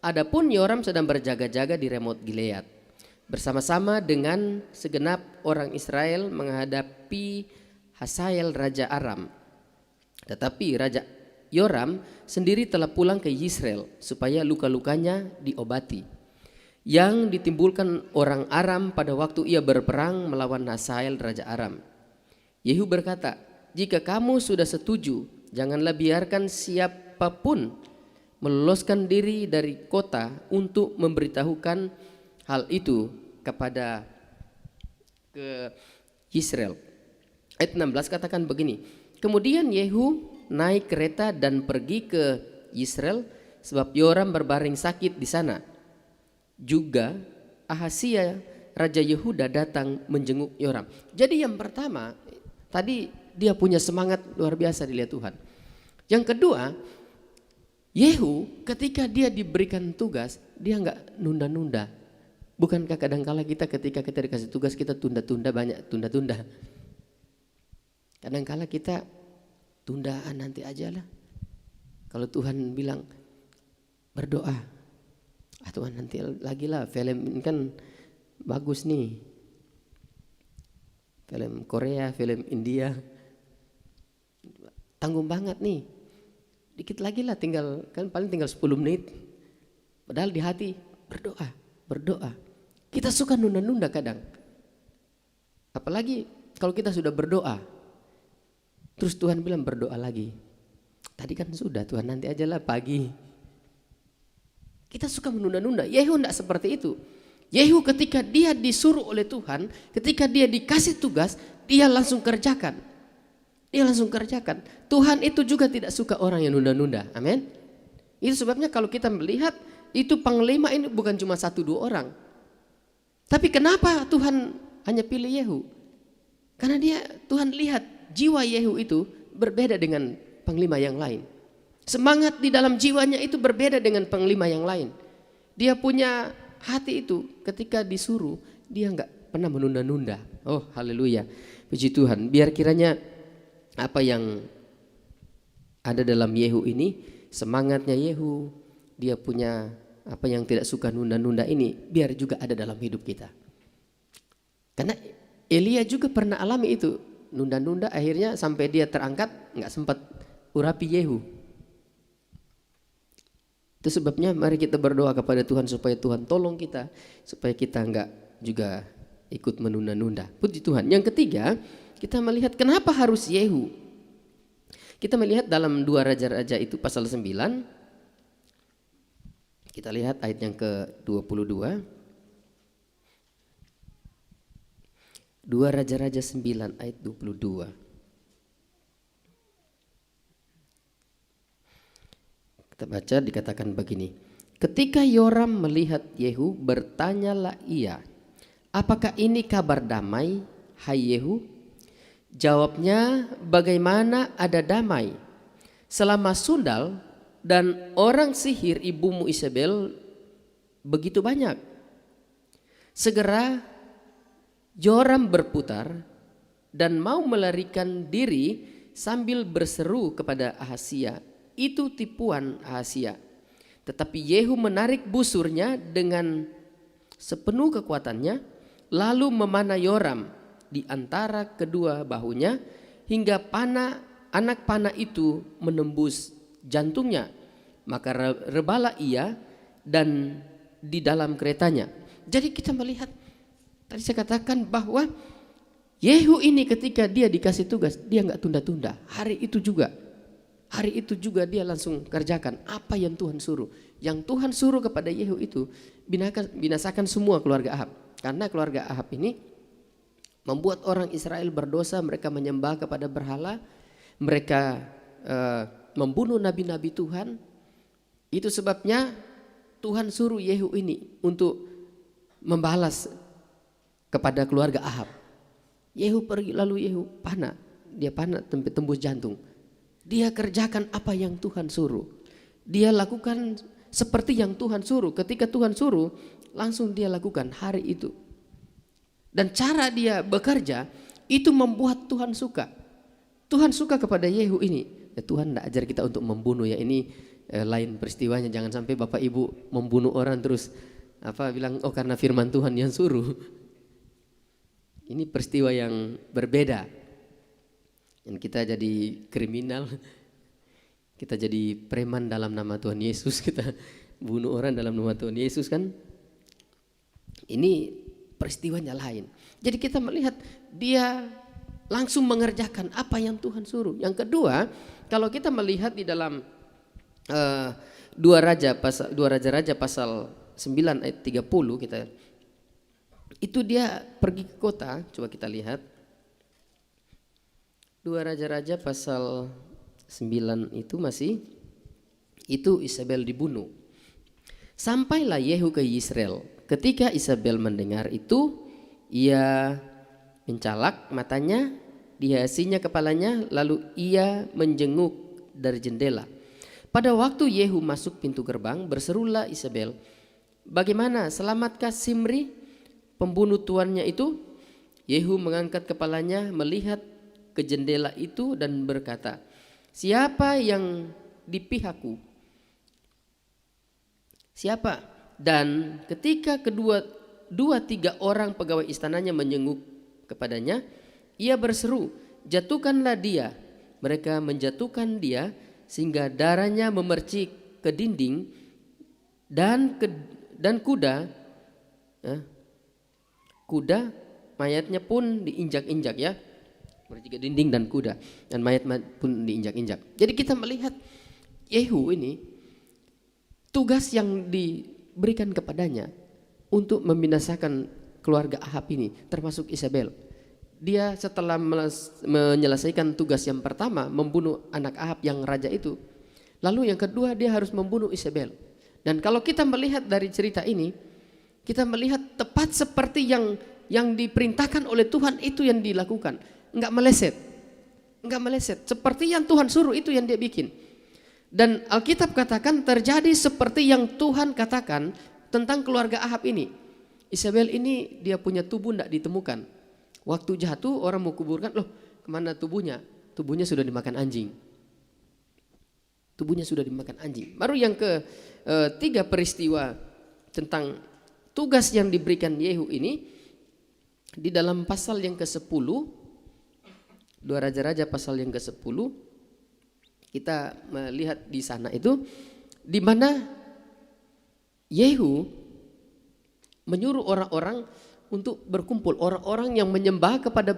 Adapun Yoram sedang berjaga-jaga di Ramot Gilead bersama-sama dengan segenap orang Israel menghadapi Hazael raja Aram. Tetapi raja Yoram sendiri telah pulang ke Yisrael supaya luka-lukanya diobati yang ditimbulkan orang Aram pada waktu ia berperang melawan Hazael raja Aram. Yehu berkata, jika kamu sudah setuju, janganlah biarkan siapapun meloloskan diri dari kota untuk memberitahukan hal itu kepada ke Yisrael. Ayat 16 katakan begini. Kemudian Yehu naik kereta dan pergi ke Yisrael sebab Yoram berbaring sakit di sana. Juga Ahazia raja Yehuda datang menjenguk Yoram. Jadi yang pertama, tadi dia punya semangat luar biasa dilihat Tuhan. Yang kedua, Yehu ketika dia diberikan tugas, dia enggak nunda-nunda. Bukankah kadang-kala kita ketika kita dikasih tugas kita tunda-tunda, banyak tunda-tunda. Kadang-kala kita tundaan nanti aja lah. Kalau Tuhan bilang berdoa, Tuhan nanti lagi lah, film ini kan bagus nih, film Korea, film India, tanggung banget nih, dikit lagi lah, tinggal kan paling tinggal 10 menit. Padahal di hati berdoa. Kita suka nunda-nunda kadang. Apalagi kalau kita sudah berdoa, terus Tuhan bilang berdoa lagi. Tadi kan sudah, Tuhan nanti aja lah pagi. Kita suka menunda-nunda. Yehu tidak seperti itu. Yehu ketika dia disuruh oleh Tuhan, ketika dia dikasih tugas, dia langsung kerjakan. Tuhan itu juga tidak suka orang yang nunda-nunda. Amin. Itu sebabnya kalau kita melihat itu panglima ini bukan cuma 1-2 orang. Tapi kenapa Tuhan hanya pilih Yehu? Karena Tuhan lihat jiwa Yehu itu berbeda dengan panglima yang lain. Semangat di dalam jiwanya itu berbeda dengan panglima yang lain. Dia punya hati itu ketika disuruh, dia enggak pernah menunda-nunda. Oh haleluya, puji Tuhan. Biar kiranya apa yang ada dalam Yehu ini, semangatnya Yehu, dia punya apa yang tidak suka nunda-nunda ini, biar juga ada dalam hidup kita. Karena Elia juga pernah alami itu, nunda-nunda, akhirnya sampai dia terangkat nggak sempat urapi Yehu. Itu sebabnya mari kita berdoa kepada Tuhan supaya Tuhan tolong kita, supaya kita enggak juga ikut menunda-nunda. Puji Tuhan. Yang ketiga, kita melihat kenapa harus Yehu. Kita melihat dalam 2 Raja-Raja itu pasal 9. Kita lihat ayat yang ke-22. 2 Raja-Raja 9 ayat 22. Kita baca, dikatakan begini. Ketika Yoram melihat Yehu, bertanyalah ia, apakah ini kabar damai, hai Yehu? Jawabnya, bagaimana ada damai selama sundal dan orang sihir ibumu Isabel begitu banyak. Segera Yoram berputar dan mau melarikan diri sambil berseru kepada Ahazia, itu tipuan Ahazia. Tetapi Yehu menarik busurnya dengan sepenuh kekuatannya, lalu memanah Yoram di antara kedua bahunya hingga anak panah itu menembus jantungnya. Maka rebalah ia dan di dalam keretanya. Jadi kita melihat, tadi saya katakan bahwa Yehu ini ketika dia dikasih tugas, dia nggak tunda-tunda. Hari itu juga dia langsung kerjakan apa yang Tuhan suruh. Yang Tuhan suruh kepada Yehu itu binasakan semua keluarga Ahab. Karena keluarga Ahab ini membuat orang Israel berdosa, mereka menyembah kepada berhala, mereka membunuh nabi-nabi Tuhan. Itu sebabnya Tuhan suruh Yehu ini untuk membalas kepada keluarga Ahab. Yehu pergi, lalu Yehu panah, dia panah tembus jantung. Dia kerjakan apa yang Tuhan suruh. Dia lakukan seperti yang Tuhan suruh. Ketika Tuhan suruh, langsung dia lakukan hari itu. Dan cara dia bekerja itu membuat Tuhan suka. Tuhan suka kepada Yehu ini. Ya, Tuhan tidak ajar kita untuk membunuh ya, ini lain peristiwanya. Jangan sampai Bapak Ibu membunuh orang terus bilang oh karena firman Tuhan yang suruh. Ini peristiwa yang berbeda. Dan kita jadi kriminal, kita jadi preman dalam nama Tuhan Yesus, kita bunuh orang dalam nama Tuhan Yesus kan. Ini peristiwanya lain. Jadi kita melihat dia langsung mengerjakan apa yang Tuhan suruh. Yang kedua, kalau kita melihat di dalam 2 Raja-Raja pasal 9 ayat 30 kita, itu dia pergi ke kota. Coba kita lihat 2 Raja-Raja pasal 9 itu itu Isabel dibunuh. Sampailah Yehu ke Yisrael. Ketika Isabel mendengar itu, ia mencalak matanya, dihiasinya kepalanya, lalu ia menjenguk dari jendela. Pada waktu Yehu masuk pintu gerbang, berserulah Isabel, bagaimana, selamatkah Simri, pembunuh tuannya itu? Yehu mengangkat kepalanya, melihat ke jendela itu dan berkata, siapa yang di pihakku? Siapa? Dan ketika dua tiga orang pegawai istananya menjenguk kepadanya, ia berseru, jatuhkanlah dia. Mereka menjatuhkan dia sehingga darahnya memercik ke dinding dan kuda mayatnya pun diinjak-injak ya. Mercik ke dinding dan kuda dan mayat pun diinjak-injak. Jadi kita melihat Yehu ini tugas yang diberikan kepadanya untuk membinasakan keluarga Ahab ini, termasuk Isabel. Dia setelah menyelesaikan tugas yang pertama, membunuh anak Ahab yang raja itu, lalu yang kedua dia harus membunuh Isabel. Dan kalau kita melihat dari cerita ini, kita melihat tepat seperti yang diperintahkan oleh Tuhan itu yang dilakukan. Enggak meleset, seperti yang Tuhan suruh itu yang dia bikin. Dan Alkitab katakan terjadi seperti yang Tuhan katakan tentang keluarga Ahab ini. Isabel ini dia punya tubuh tidak ditemukan. Waktu jatuh orang mau kuburkan, loh kemana tubuhnya? Tubuhnya sudah dimakan anjing. Baru yang ketiga peristiwa tentang tugas yang diberikan Yehu ini di dalam pasal yang ke-10, 2 Raja-Raja pasal yang ke-10, kita melihat di sana itu di mana Yehu menyuruh orang-orang untuk berkumpul. Orang-orang yang menyembah kepada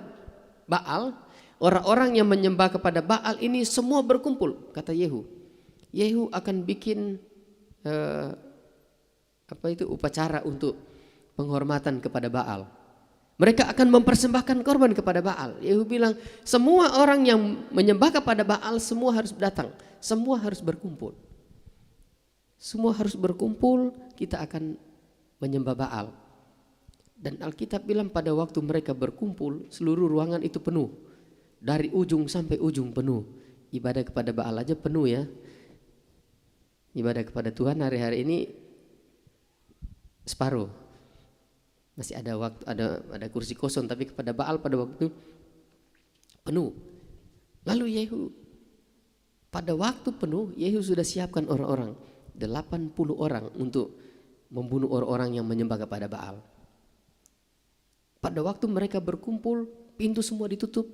Baal, orang-orang yang menyembah kepada Baal ini semua berkumpul, kata Yehu. Yehu akan bikin upacara untuk penghormatan kepada Baal. Mereka akan mempersembahkan korban kepada Baal. Yehu bilang, semua orang yang menyembah kepada Baal semua harus datang, semua harus berkumpul. Semua harus berkumpul, kita akan menyembah Baal. Dan Alkitab bilang pada waktu mereka berkumpul, seluruh ruangan itu penuh. Dari ujung sampai ujung penuh. Ibadah kepada Baal aja penuh ya. Ibadah kepada Tuhan hari-hari ini separuh. Masih ada waktu, ada kursi kosong, tapi kepada Baal pada waktu itu penuh. Lalu Yehu pada waktu penuh, Yehu sudah siapkan orang-orang 80 orang untuk membunuh orang-orang yang menyembah kepada Baal. Pada waktu mereka berkumpul, pintu semua ditutup.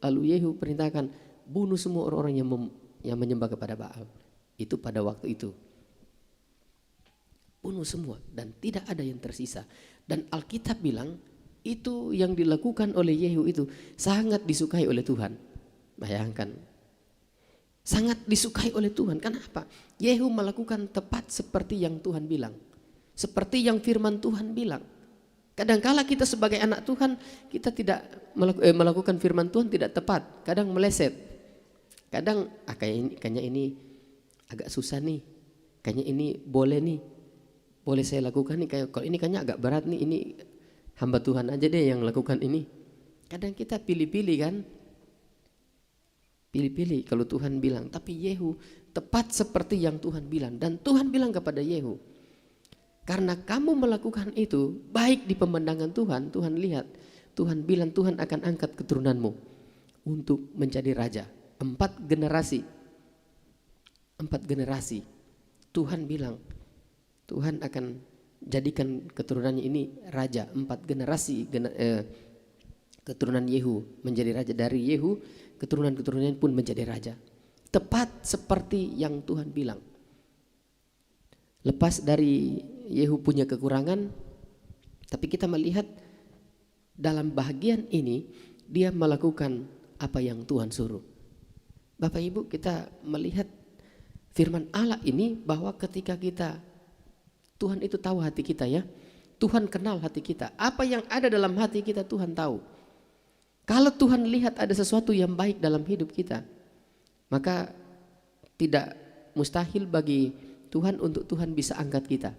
Lalu Yehu perintahkan, bunuh semua orang-orang yang menyembah kepada Baal. Itu pada waktu itu. Bunuh semua dan tidak ada yang tersisa. Dan Alkitab bilang itu yang dilakukan oleh Yehu itu sangat disukai oleh Tuhan. Bayangkan, sangat disukai oleh Tuhan. Kenapa? Yehu melakukan tepat seperti yang Tuhan bilang, seperti yang firman Tuhan bilang. Kadangkala kita sebagai anak Tuhan, kita tidak melakukan firman Tuhan tidak tepat, kadang meleset. Kadang kayaknya ini agak susah nih, kayaknya ini boleh saya lakukan nih, kalau ini kayaknya agak berat nih, ini hamba Tuhan aja deh yang lakukan ini. Kadang kita pilih-pilih kan, pilih-pilih kalau Tuhan bilang. Tapi Yehu tepat seperti yang Tuhan bilang. Dan Tuhan bilang kepada Yehu, karena kamu melakukan itu baik di pemandangan Tuhan, Tuhan lihat, Tuhan bilang Tuhan akan angkat keturunanmu untuk menjadi raja. 4 generasi Tuhan bilang, Tuhan akan jadikan keturunannya ini raja. 4 generasi keturunan Yehu menjadi raja. Dari Yehu keturunan-keturunannya pun menjadi raja. Tepat seperti yang Tuhan bilang. Lepas dari Yehu punya kekurangan, tapi kita melihat dalam bahagian ini dia melakukan apa yang Tuhan suruh. Bapak Ibu, kita melihat firman Allah ini bahwa ketika Tuhan itu tahu hati kita ya. Tuhan kenal hati kita. Apa yang ada dalam hati kita Tuhan tahu. Kalau Tuhan lihat ada sesuatu yang baik dalam hidup kita, maka tidak mustahil bagi Tuhan untuk Tuhan bisa angkat kita.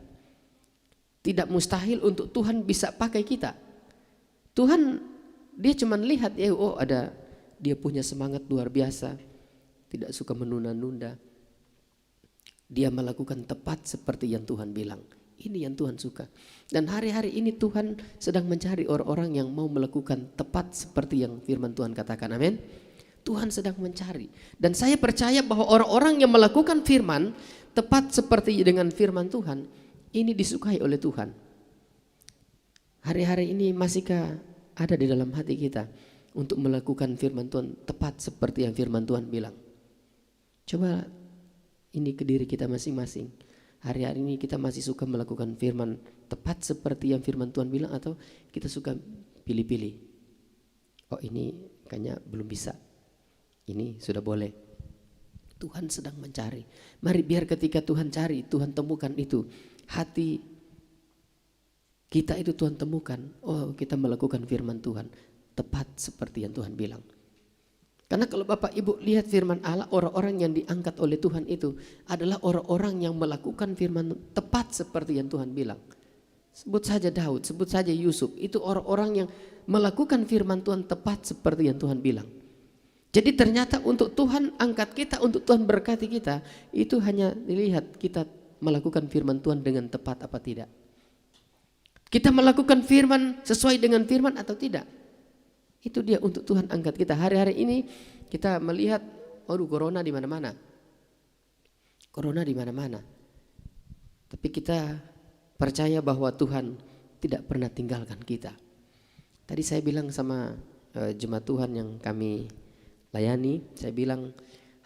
Tidak mustahil untuk Tuhan bisa pakai kita. Tuhan dia cuma lihat ya, dia punya semangat luar biasa. Tidak suka menunda-nunda. Dia melakukan tepat seperti yang Tuhan bilang. Ini yang Tuhan suka. Dan hari-hari ini Tuhan sedang mencari orang-orang yang mau melakukan tepat seperti yang firman Tuhan katakan. Amin. Tuhan sedang mencari. Dan saya percaya bahwa orang-orang yang melakukan firman tepat seperti dengan firman Tuhan, ini disukai oleh Tuhan. Hari-hari ini masihkah ada di dalam hati kita untuk melakukan firman Tuhan tepat seperti yang firman Tuhan bilang? Coba ini ke diri kita masing-masing. Hari-hari ini kita masih suka melakukan firman tepat seperti yang firman Tuhan bilang, atau kita suka pilih-pilih? Oh, ini kayaknya belum bisa, ini sudah boleh. Tuhan sedang mencari. Mari biar ketika Tuhan cari, Tuhan temukan itu. Hati kita itu Tuhan temukan. Oh, kita melakukan firman Tuhan tepat seperti yang Tuhan bilang. Karena kalau Bapak Ibu lihat firman Allah, orang-orang yang diangkat oleh Tuhan itu adalah orang-orang yang melakukan firman tepat seperti yang Tuhan bilang. Sebut saja Daud, sebut saja Yusuf, itu orang-orang yang melakukan firman Tuhan tepat seperti yang Tuhan bilang. Jadi ternyata untuk Tuhan angkat kita, untuk Tuhan berkati kita, itu hanya dilihat kita melakukan firman Tuhan dengan tepat apa tidak. Kita melakukan firman sesuai dengan firman atau tidak. Itu dia untuk Tuhan angkat kita. Hari-hari ini kita melihat, corona di mana-mana. Corona di mana-mana. Tapi kita percaya bahwa Tuhan tidak pernah tinggalkan kita. Tadi saya bilang sama jemaat Tuhan yang kami layani, saya bilang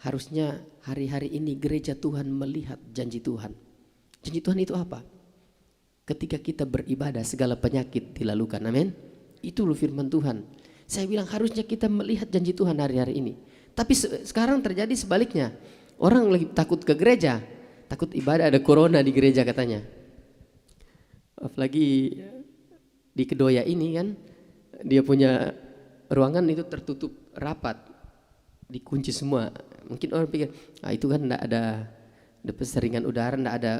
harusnya hari-hari ini gereja Tuhan melihat janji Tuhan. Janji Tuhan itu apa? ketika kita beribadah segala penyakit dilalukan. Amin. Itu loh firman Tuhan. Saya bilang harusnya kita melihat janji Tuhan hari-hari ini. Tapi sekarang terjadi sebaliknya. Orang lagi takut ke gereja, takut ibadah, ada corona di gereja katanya. Apalagi di Kedoya ini kan, dia punya ruangan itu tertutup rapat, dikunci semua. Mungkin orang pikir, itu kan enggak ada perseringan udara, enggak ada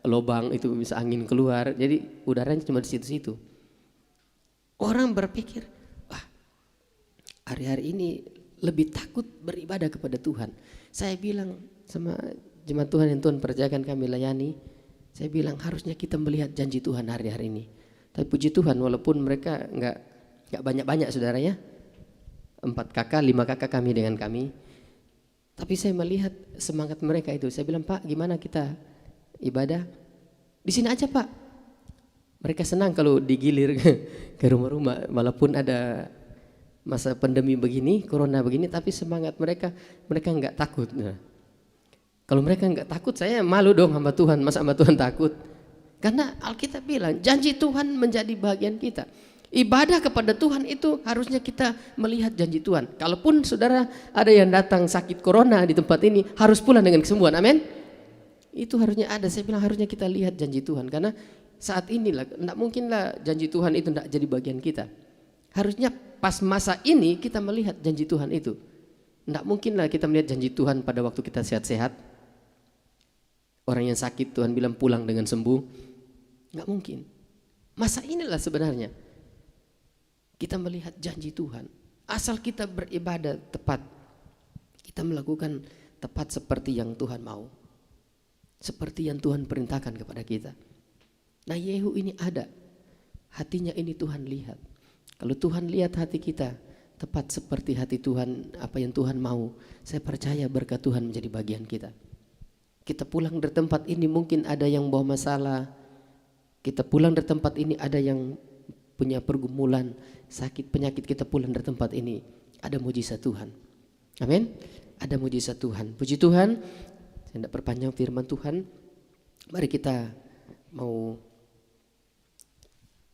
lubang itu bisa angin keluar. Jadi udaranya cuma di situ-situ. Orang berpikir, hari-hari ini lebih takut beribadah kepada Tuhan. Saya bilang sama jemaat Tuhan yang Tuhan percayakan kami layani, saya bilang harusnya kita melihat janji Tuhan hari-hari ini. Tapi puji Tuhan walaupun mereka enggak banyak-banyak saudara ya, 4 kakak, 5 kakak kami dengan kami. Tapi saya melihat semangat mereka itu. Saya bilang, Pak gimana kita ibadah? Di sini aja Pak. Mereka senang kalau digilir ke rumah-rumah. Walaupun ada masa pandemi begini, corona begini, tapi semangat mereka enggak takut. Nah, kalau mereka enggak takut, saya malu dong hamba Tuhan. Masa hamba Tuhan takut? Karena Alkitab bilang janji Tuhan menjadi bagian kita. Ibadah kepada Tuhan itu harusnya kita melihat janji Tuhan. Kalaupun saudara ada yang datang sakit corona di tempat ini, harus pulang dengan kesembuhan. Amin. Itu harusnya ada. Saya bilang harusnya kita lihat janji Tuhan. Karena saat inilah, tidak mungkinlah janji Tuhan itu tidak jadi bagian kita. Harusnya pas masa ini kita melihat janji Tuhan itu. Tidak mungkinlah kita melihat janji Tuhan pada waktu kita sehat-sehat. Orang yang sakit Tuhan bilang pulang dengan sembuh. Tidak mungkin. Masa inilah sebenarnya kita melihat janji Tuhan. Asal kita beribadah tepat, kita melakukan tepat seperti yang Tuhan mau, seperti yang Tuhan perintahkan kepada kita. Nah Yehu ini ada, hatinya ini Tuhan lihat. Kalau Tuhan lihat hati kita tepat seperti hati Tuhan, apa yang Tuhan mau, saya percaya berkat Tuhan menjadi bagian kita. Kita pulang dari tempat ini mungkin ada yang bawa masalah, kita pulang dari tempat ini ada yang punya pergumulan, sakit, penyakit, kita pulang dari tempat ini ada mujizat Tuhan. Amin. Ada mujizat Tuhan. Puji Tuhan. Saya tidak perpanjang firman Tuhan. Mari kita mau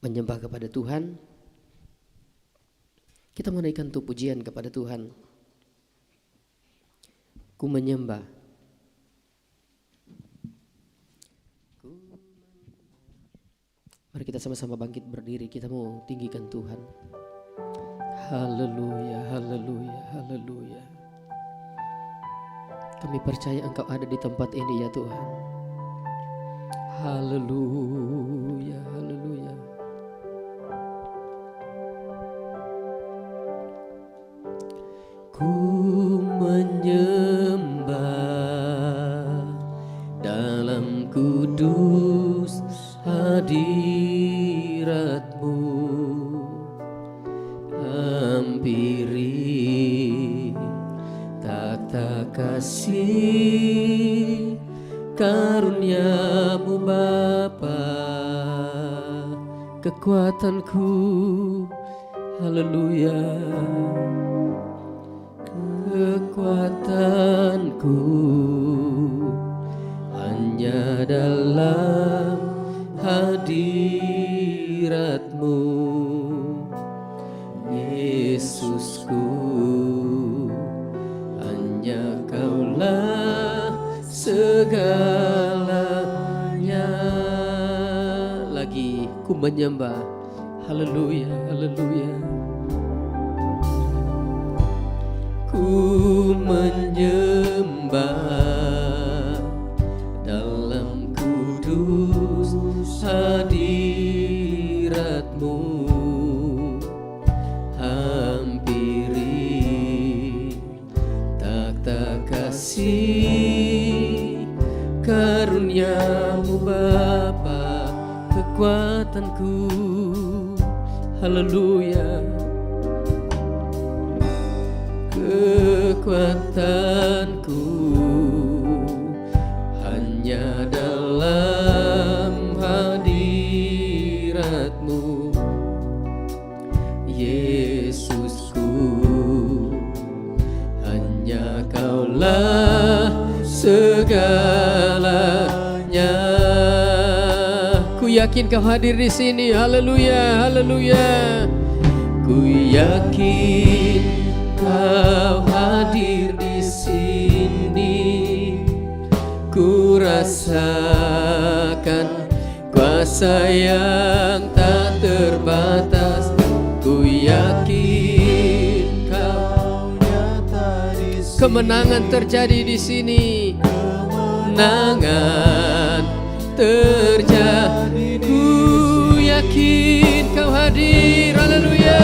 menyembah kepada Tuhan. Kita menaikkan tuh pujian kepada Tuhan. Ku menyembah. Mari kita sama-sama bangkit berdiri, kita mau tinggikan Tuhan. Haleluya, haleluya, haleluya. Kami percaya Engkau ada di tempat ini ya Tuhan. Haleluya, haleluya. Ku menyembah dalam kudus hadirat-Mu, hampiri tata kasih karunia-Mu Bapa, kekuatanku, haleluya, kekuatanku hanya dalam hadirat-Mu, Yesusku, hanya Kaulah segalanya. Lagi ku menyembah, haleluya, haleluya. Ku menyembah dalam kudus hadirat-Mu, hampiri tata kasih karunia-Mu Bapa, kekuatanku, haleluya, kekuatanku hanya dalam hadirat-Mu, Yesusku, hanya Kaulah segalanya. Ku yakin yakin Kau hadir di sini. Haleluya, haleluya. Ku yakin Kau hadir di sini. Ku rasakan kuasa yang tak terbatas. Ku yakin Kau nyata di sini. Kemenangan terjadi di sini. Kemenangan terjadi. Ku yakin Kau hadir. Haleluya.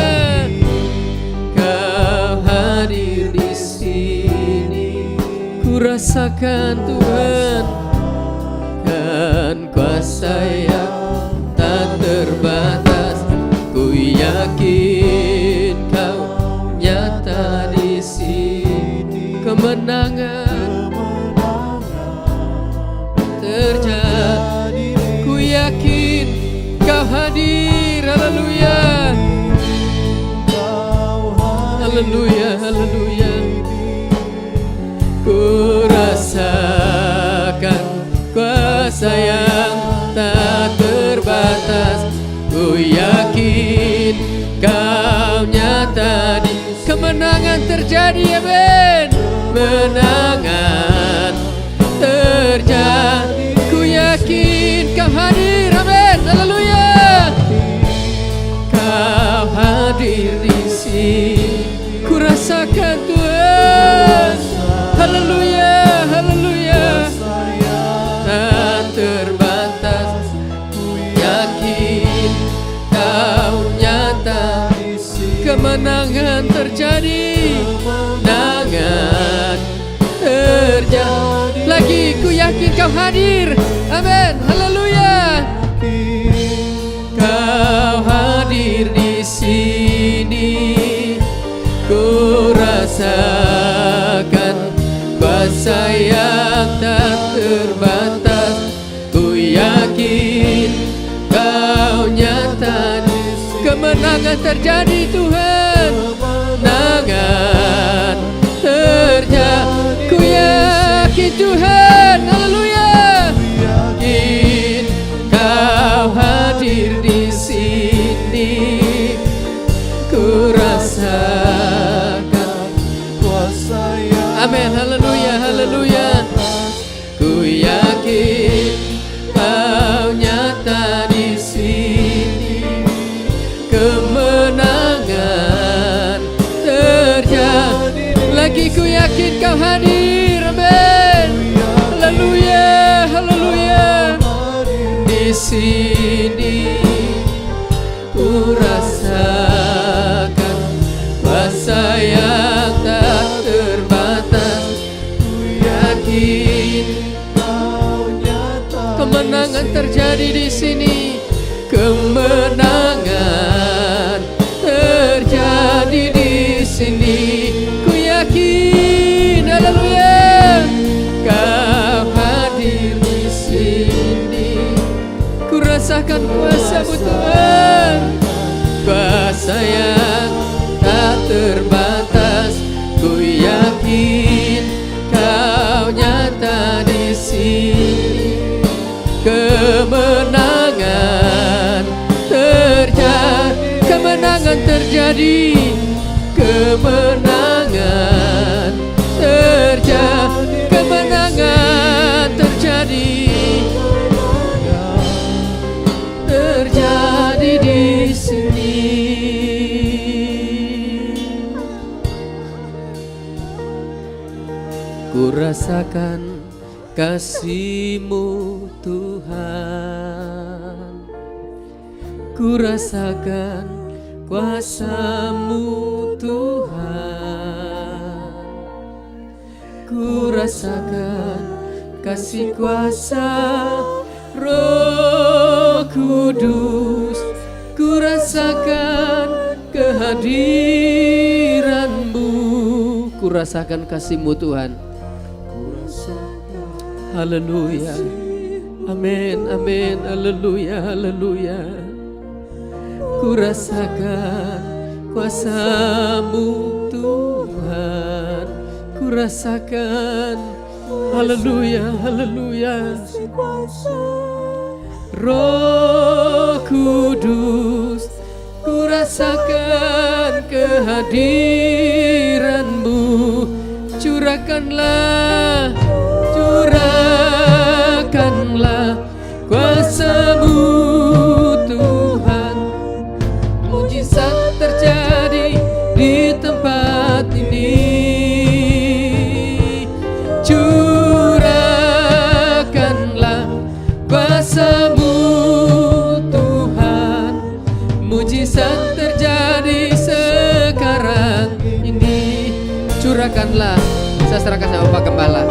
Kau hadir di sini. Ku rasakan Tuhan kan kuasa yang tak terbatas. Ku yakin Kau nyata di sini. Kemenangan terjadi. Ku yakin Kau hadir. Haleluya. Haleluya, haleluya. Ku rasakan kuasa yang tak terbatas. Ku yakin Kau nyata di kemenangan terjadi. Amin. Kemenangan terjadi. Ku yakin Kau hadir. Amin. Haleluya. Kau hadir di sini. Ku rasakan Tuhan. Haleluya, haleluya. Tak terbatas. Ku yakin Kau nyata. Kemenangan terjadi. Kemenangan terjadi. Lagi ku yakin Kau hadir. Amin. Haleluya. Kau hadir di sini. Ku rasakan kuasa yang tak terbatas. Ku yakin Kau nyata. Kemenangan terjadi Tuhan. Kemenangan terjadi. Ku yakin Tuhan. Haleluya. Yakin Kau hadir di sini. Ku rasakan kuasa yang. Amin. Haleluya, haleluya. Ku yakin Kau nyata di sini. Kemenangan terjadi. Lagi ku yakin Kau hadir. Amin. Haleluya, haleluya. Di sini ku rasakan kuasa yang tak terbatas. Ku yakin Kau nyata. Kemenangan terjadi di sini. Kemenangan terjadi di sini. Ku yakin. Haleluya. Kau hadir di sini. Ku rasakan kuasa-Mu Tuhan. Kuasa yang tak terbatas. Ku yakin Kau nyata di sini. Kemenangan terjadi. Kemenangan terjadi. Kemenangan terjadi. Kemenangan terjadi. Terjadi di sini. Ku rasakan kasih-Mu Tuhan. Ku rasakan kuasa-Mu Tuhan. Ku rasakan kasih kuasa Roh Kudus. Ku rasakan kehadiran-Mu. Ku rasakan kasih-Mu Tuhan. Haleluya. Amin, amin. Haleluya, haleluya. Ku rasakan kuasa-Mu Tuhan. Ku rasakan. Haleluya, haleluya. Roh Kudus, ku rasakan kehadiran-Mu. Curahkanlah, curahkanlah kuasa-Mu Tuhan. Mujizat terjadi di tempat ini. Curahkanlah kuasa-Mu Tuhan. Mujizat terjadi sekarang ini. Curahkanlah. Saya serahkan sama Pak Gembala.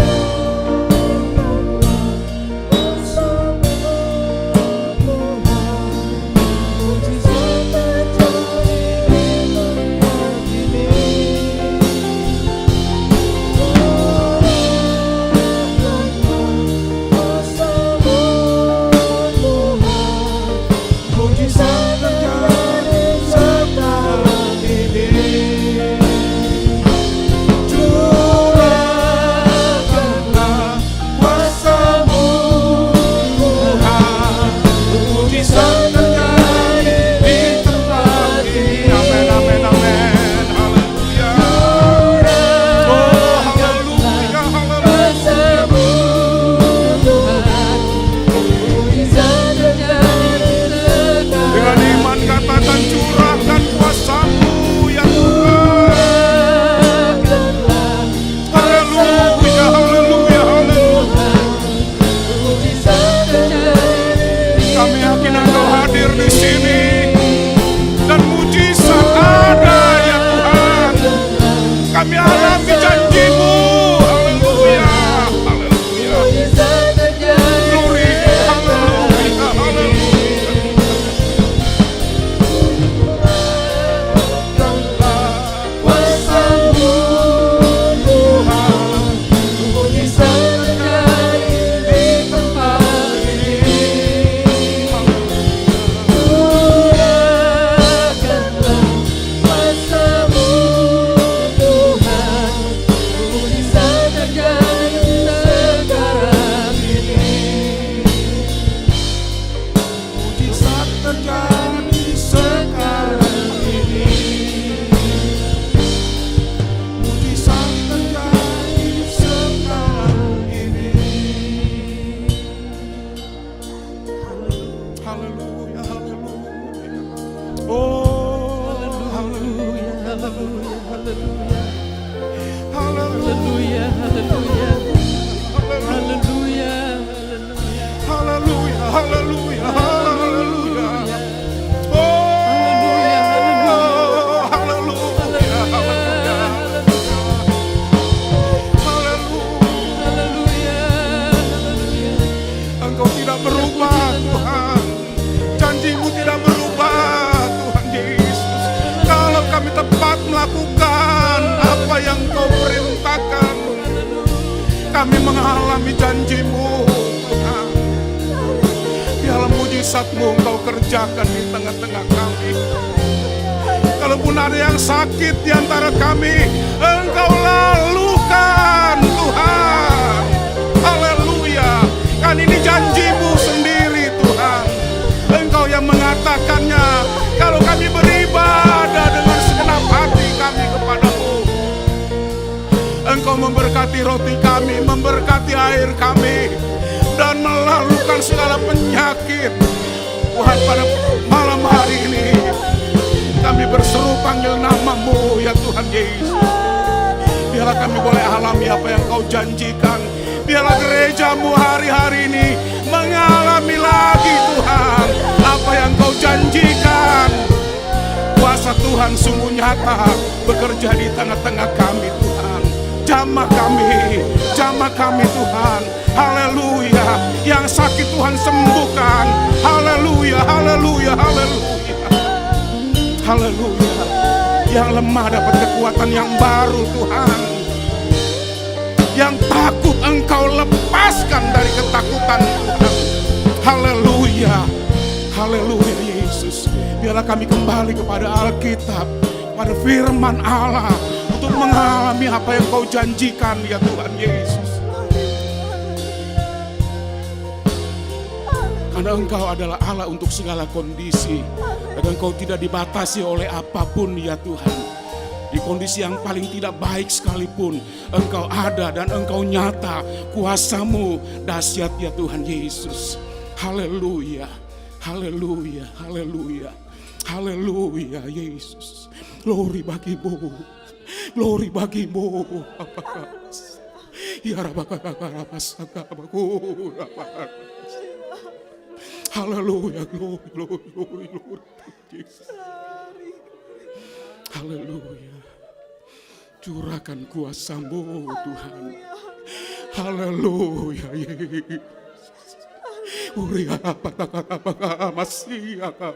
Kami mengalami janji-Mu, Tuhan. Biarlah mujizat-Mu Engkau kerjakan di tengah-tengah kami. Kalaupun ada yang sakit di antara kami, Engkau lalukan, Tuhan. Haleluya. Kan ini janji-Mu sendiri, Tuhan. Engkau yang mengatakannya. Kalau kami beribadah dengan segenap hati kami kepada-Mu, Engkau memberkati roti kami, memberkati air kami, dan melalukan segala penyakit. Tuhan, pada malam hari ini kami berseru panggil nama-Mu, ya Tuhan Yesus. Biarlah kami boleh alami apa yang Kau janjikan. Biarlah gereja-Mu hari-hari ini mengalami lagi, Tuhan, apa yang Kau janjikan. Kuasa Tuhan sungguh nyata bekerja di tengah-tengah kami, Tuhan. Jamah kami Tuhan. Haleluya. Yang sakit Tuhan sembuhkan. Haleluya, haleluya, haleluya. Haleluya. Yang lemah dapat kekuatan yang baru, Tuhan. Yang takut Engkau lepaskan dari ketakutan, Tuhan. Haleluya. Haleluya Yesus. Biarlah kami kembali kepada Alkitab, pada firman Allah, untuk mengalami apa yang Kau janjikan, ya Tuhan Yesus. Kan Karena Engkau adalah Allah untuk segala kondisi. Dan Engkau tidak dibatasi oleh apapun ya Tuhan. Di kondisi yang paling tidak baik sekalipun, Engkau ada dan Engkau nyata. Kuasa-Mu dahsyat ya Tuhan Yesus. Haleluya, haleluya, haleluya, haleluya Yesus. Glory bagimu, glory bagimu. Ya haleluya, glory, glory, glory, glory. Haleluya. Curahkan kuasa-Mu Tuhan. Haleluya Yesus. Uria apa masih apa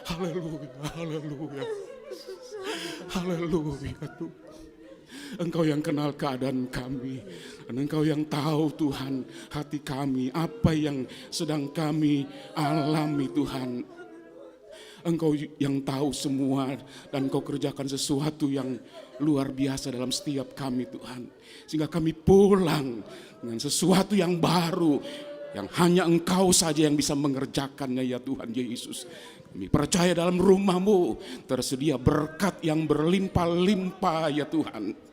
haleluya, haleluya, haleluya Tuhan. Engkau yang kenal keadaan kami, dan Engkau yang tahu Tuhan hati kami, apa yang sedang kami alami Tuhan. Engkau yang tahu semua dan Engkau kerjakan sesuatu yang luar biasa dalam setiap kami Tuhan. Sehingga kami pulang dengan sesuatu yang baru, yang hanya Engkau saja yang bisa mengerjakannya ya Tuhan Yesus. Kami percaya dalam rumah-Mu tersedia berkat yang berlimpah-limpah ya Tuhan.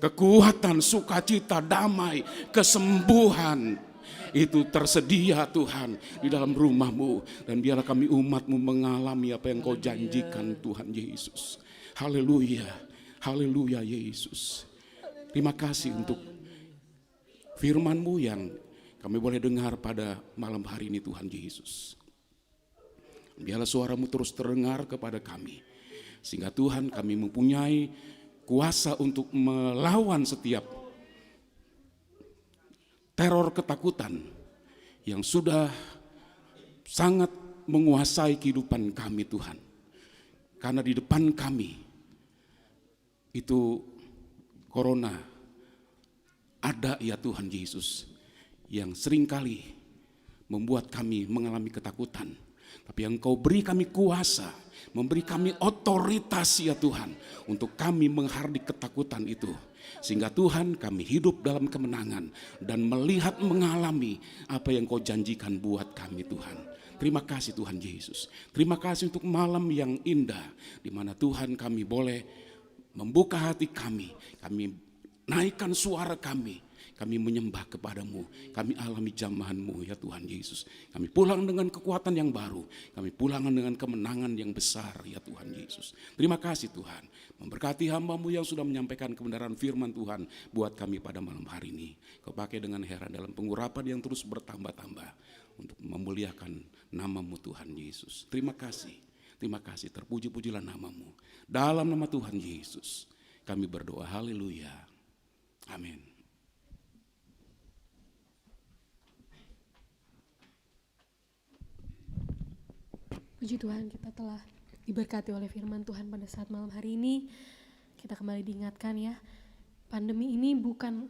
Kekuatan, sukacita, damai, kesembuhan itu tersedia Tuhan di dalam rumah-Mu. Dan biarlah kami umat-Mu mengalami apa yang Kau janjikan Tuhan Yesus. Haleluya, haleluya Yesus. Terima kasih untuk firman-Mu yang kami boleh dengar pada malam hari ini Tuhan Yesus. Biarlah suara-Mu terus terdengar kepada kami. Sehingga Tuhan kami mempunyai kuasa untuk melawan setiap teror ketakutan yang sudah sangat menguasai kehidupan kami Tuhan. Karena di depan kami itu corona ada ya Tuhan Yesus, yang seringkali membuat kami mengalami ketakutan. Tapi Engkau beri kami kuasa, memberi kami otoritas ya Tuhan, untuk kami menghardik ketakutan itu. Sehingga Tuhan kami hidup dalam kemenangan dan melihat mengalami apa yang Kau janjikan buat kami Tuhan. Terima kasih Tuhan Yesus. Terima kasih untuk malam yang indah, di mana Tuhan kami boleh membuka hati kami naikkan suara kami menyembah kepada-Mu, kami alami jamahan-Mu ya Tuhan Yesus. Kami pulang dengan kekuatan yang baru, kami pulang dengan kemenangan yang besar ya Tuhan Yesus. Terima kasih Tuhan, memberkati hamba-Mu yang sudah menyampaikan kebenaran firman Tuhan buat kami pada malam hari ini. Kau pakai dengan heran dalam pengurapan yang terus bertambah-tambah untuk memuliakan nama-Mu Tuhan Yesus. Terima kasih, terpuji-pujilah nama-Mu. Dalam nama Tuhan Yesus kami berdoa, haleluya, amin. Puji Tuhan, kita telah diberkati oleh firman Tuhan pada saat malam hari ini. Kita kembali diingatkan ya, pandemi ini bukan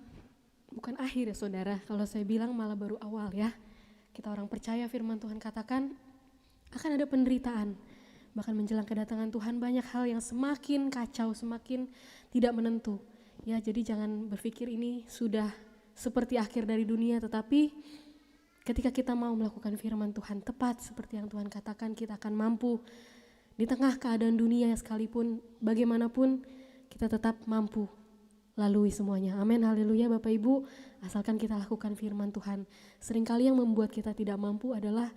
akhir ya saudara. Kalau saya bilang malah baru awal ya. Kita orang percaya firman Tuhan katakan akan ada penderitaan. Bahkan menjelang kedatangan Tuhan banyak hal yang semakin kacau, semakin tidak menentu. Ya, jadi jangan berpikir ini sudah seperti akhir dari dunia, tetapi ketika kita mau melakukan firman Tuhan tepat seperti yang Tuhan katakan, kita akan mampu di tengah keadaan dunia sekalipun bagaimanapun, kita tetap mampu lalui semuanya. Amin, haleluya Bapak Ibu. Asalkan kita lakukan firman Tuhan. Seringkali yang membuat kita tidak mampu adalah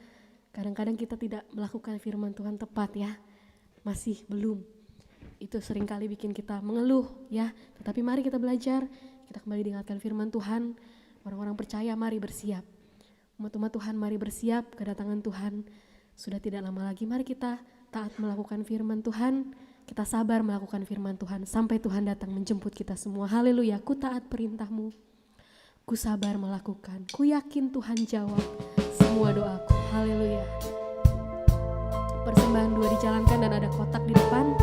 kadang-kadang kita tidak melakukan firman Tuhan tepat ya. Masih belum. Itu seringkali bikin kita mengeluh ya. Tetapi mari kita belajar, kita kembali diingatkan firman Tuhan. Orang-orang percaya mari bersiap. Umat-umat Tuhan mari bersiap, kedatangan Tuhan sudah tidak lama lagi. Mari kita taat melakukan firman Tuhan, kita sabar melakukan firman Tuhan sampai Tuhan datang menjemput kita semua. Haleluya, ku taat perintah-Mu, ku sabar melakukan, ku yakin Tuhan jawab semua doaku. Haleluya. Persembahan 2 dijalankan dan ada kotak di depan.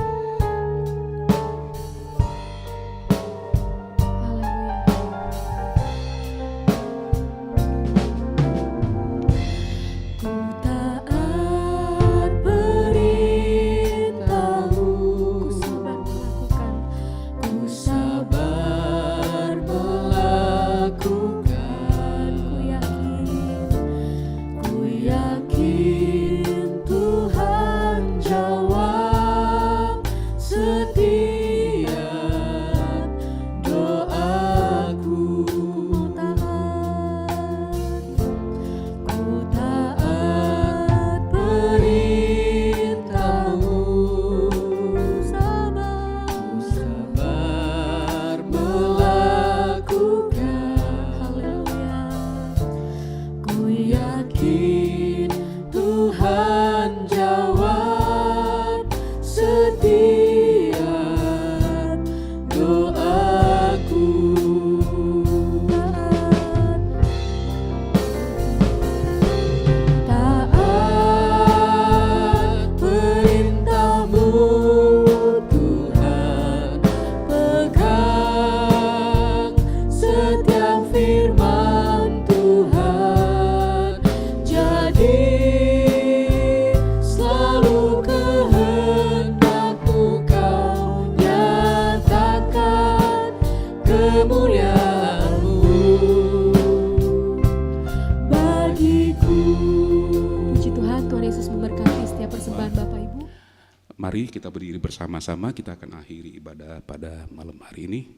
mari kita berdiri bersama-sama, kita akan akhiri ibadah pada malam hari ini.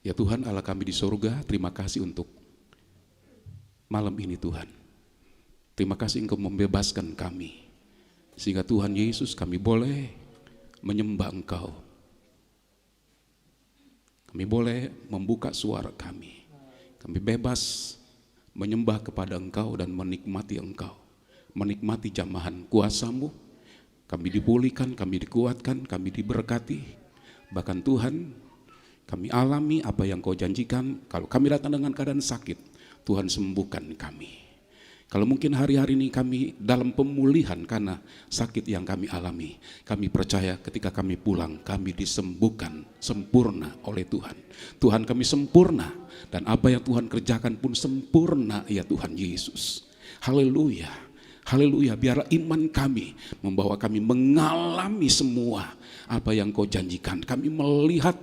Ya Tuhan Allah kami di surga, terima kasih untuk malam ini Tuhan. Terima kasih Engkau membebaskan kami, sehingga Tuhan Yesus kami boleh menyembah Engkau. Kami boleh membuka suara kami. Kami bebas menyembah kepada Engkau dan menikmati Engkau. Menikmati jamahan kuasa-Mu. Kami dipulihkan, kami dikuatkan, kami diberkati. Bahkan Tuhan, kami alami apa yang Kau janjikan. Kalau kami datang dengan keadaan sakit, Tuhan sembuhkan kami. Kalau mungkin hari-hari ini kami dalam pemulihan karena sakit yang kami alami, kami percaya ketika kami pulang, kami disembuhkan sempurna oleh Tuhan. Tuhan kami sempurna, dan apa yang Tuhan kerjakan pun sempurna ya Tuhan Yesus. Haleluya, haleluya. Biarlah iman kami membawa kami mengalami semua apa yang Kau janjikan. Kami melihat,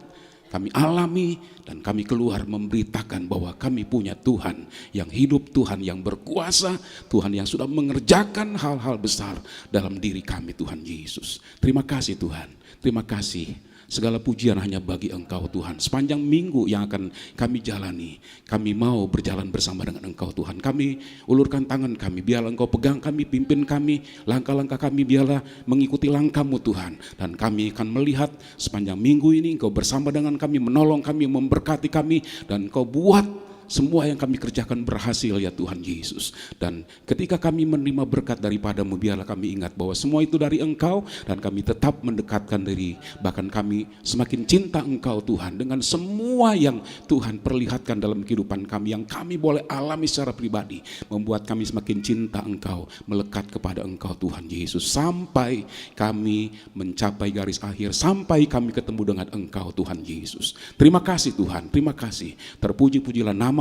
kami alami, dan kami keluar memberitakan bahwa kami punya Tuhan yang hidup, Tuhan yang berkuasa, Tuhan yang sudah mengerjakan hal-hal besar dalam diri kami Tuhan Yesus. Terima kasih Tuhan, terima kasih. Segala pujian hanya bagi Engkau Tuhan. Sepanjang minggu yang akan kami jalani, kami mau berjalan bersama dengan Engkau Tuhan. Kami ulurkan tangan kami, biarlah Engkau pegang kami, pimpin kami, langkah-langkah kami biarlah mengikuti langkah-Mu Tuhan. Dan kami akan melihat sepanjang minggu ini Engkau bersama dengan kami, menolong kami, memberkati kami, dan Engkau buat semua yang kami kerjakan berhasil ya Tuhan Yesus. Dan ketika kami menerima berkat daripada-Mu, biarlah kami ingat bahwa semua itu dari Engkau, dan kami tetap mendekatkan diri. Bahkan kami semakin cinta Engkau Tuhan, dengan semua yang Tuhan perlihatkan dalam kehidupan kami, yang kami boleh alami secara pribadi, membuat kami semakin cinta Engkau, melekat kepada Engkau Tuhan Yesus, sampai kami mencapai garis akhir, sampai kami ketemu dengan Engkau Tuhan Yesus. Terima kasih Tuhan, terima kasih. Terpuji-pujilah nama-Mu,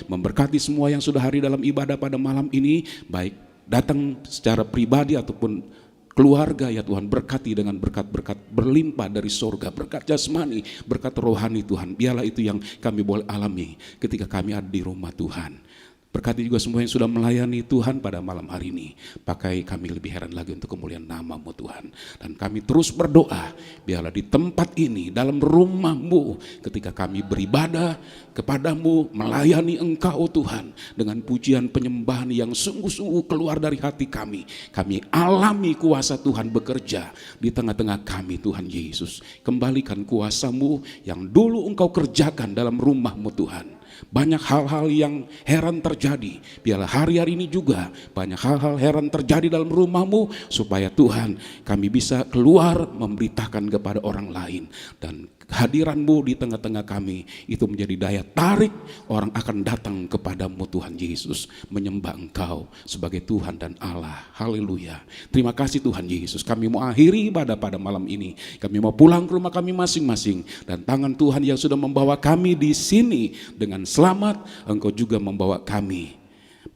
memberkati semua yang sudah hadir dalam ibadah pada malam ini, baik datang secara pribadi ataupun keluarga ya Tuhan. Berkati dengan berkat-berkat berlimpah dari sorga, berkat jasmani, berkat rohani Tuhan. Biarlah itu yang kami boleh alami ketika kami ada di rumah Tuhan. Berkati juga semua yang sudah melayani Tuhan pada malam hari ini. Pakai kami lebih heran lagi untuk kemuliaan nama-Mu Tuhan. Dan kami terus berdoa, biarlah di tempat ini, dalam rumah-Mu, ketika kami beribadah kepada-Mu, melayani Engkau Tuhan, dengan pujian penyembahan yang sungguh-sungguh keluar dari hati kami. Kami alami kuasa Tuhan bekerja di tengah-tengah kami Tuhan Yesus. Kembalikan kuasa-Mu yang dulu Engkau kerjakan dalam rumah-Mu Tuhan. Banyak hal-hal yang heran terjadi, biarlah hari-hari ini juga banyak hal-hal heran terjadi dalam rumah-Mu, supaya Tuhan kami bisa keluar memberitakan kepada orang lain. Dan kehadiran-Mu di tengah-tengah kami itu menjadi daya tarik, orang akan datang kepada-Mu Tuhan Yesus, menyembah Engkau sebagai Tuhan dan Allah. Haleluya. Terima kasih Tuhan Yesus. Kami mau akhiri ibadah pada malam ini, kami mau pulang ke rumah kami masing-masing, dan tangan Tuhan yang sudah membawa kami di sini dengan selamat, Engkau juga membawa kami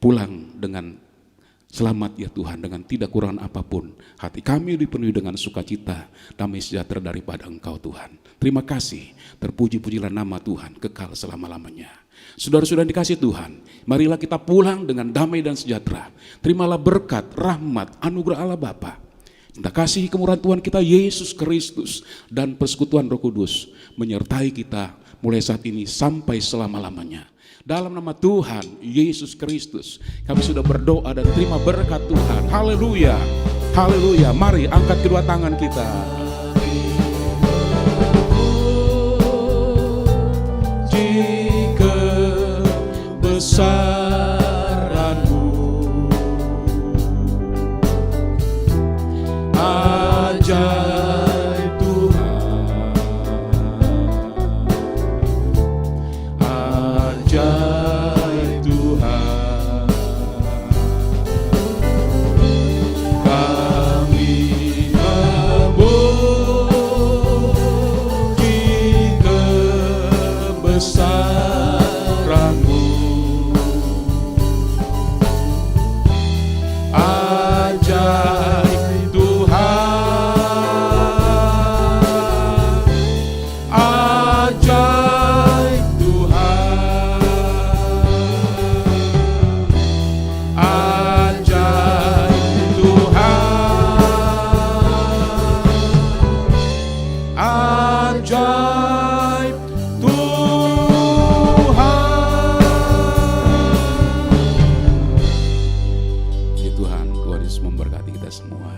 pulang dengan selamat ya Tuhan, dengan tidak kurang apapun. Hati kami dipenuhi dengan sukacita, damai sejahtera daripada Engkau Tuhan. Terima kasih, terpuji-pujilah nama Tuhan kekal selama-lamanya. Saudara-saudara dikasih Tuhan, marilah kita pulang dengan damai dan sejahtera. Terimalah berkat, rahmat, anugerah Allah Bapa, cinta kasih kemurahan Tuhan kita Yesus Kristus, dan persekutuan Roh Kudus menyertai kita mulai saat ini sampai selama-lamanya. Dalam nama Tuhan Yesus Kristus kami sudah berdoa dan terima berkat Tuhan. Haleluya, haleluya. Mari angkat kedua tangan kita. Jika besaranmu ajaib Tuhan, ajaib Tuhan, kami memuji kebesaran-Mu. ajaib Tuhan. Ya Tuhan, Tuhan Yesus memberkati kita semua.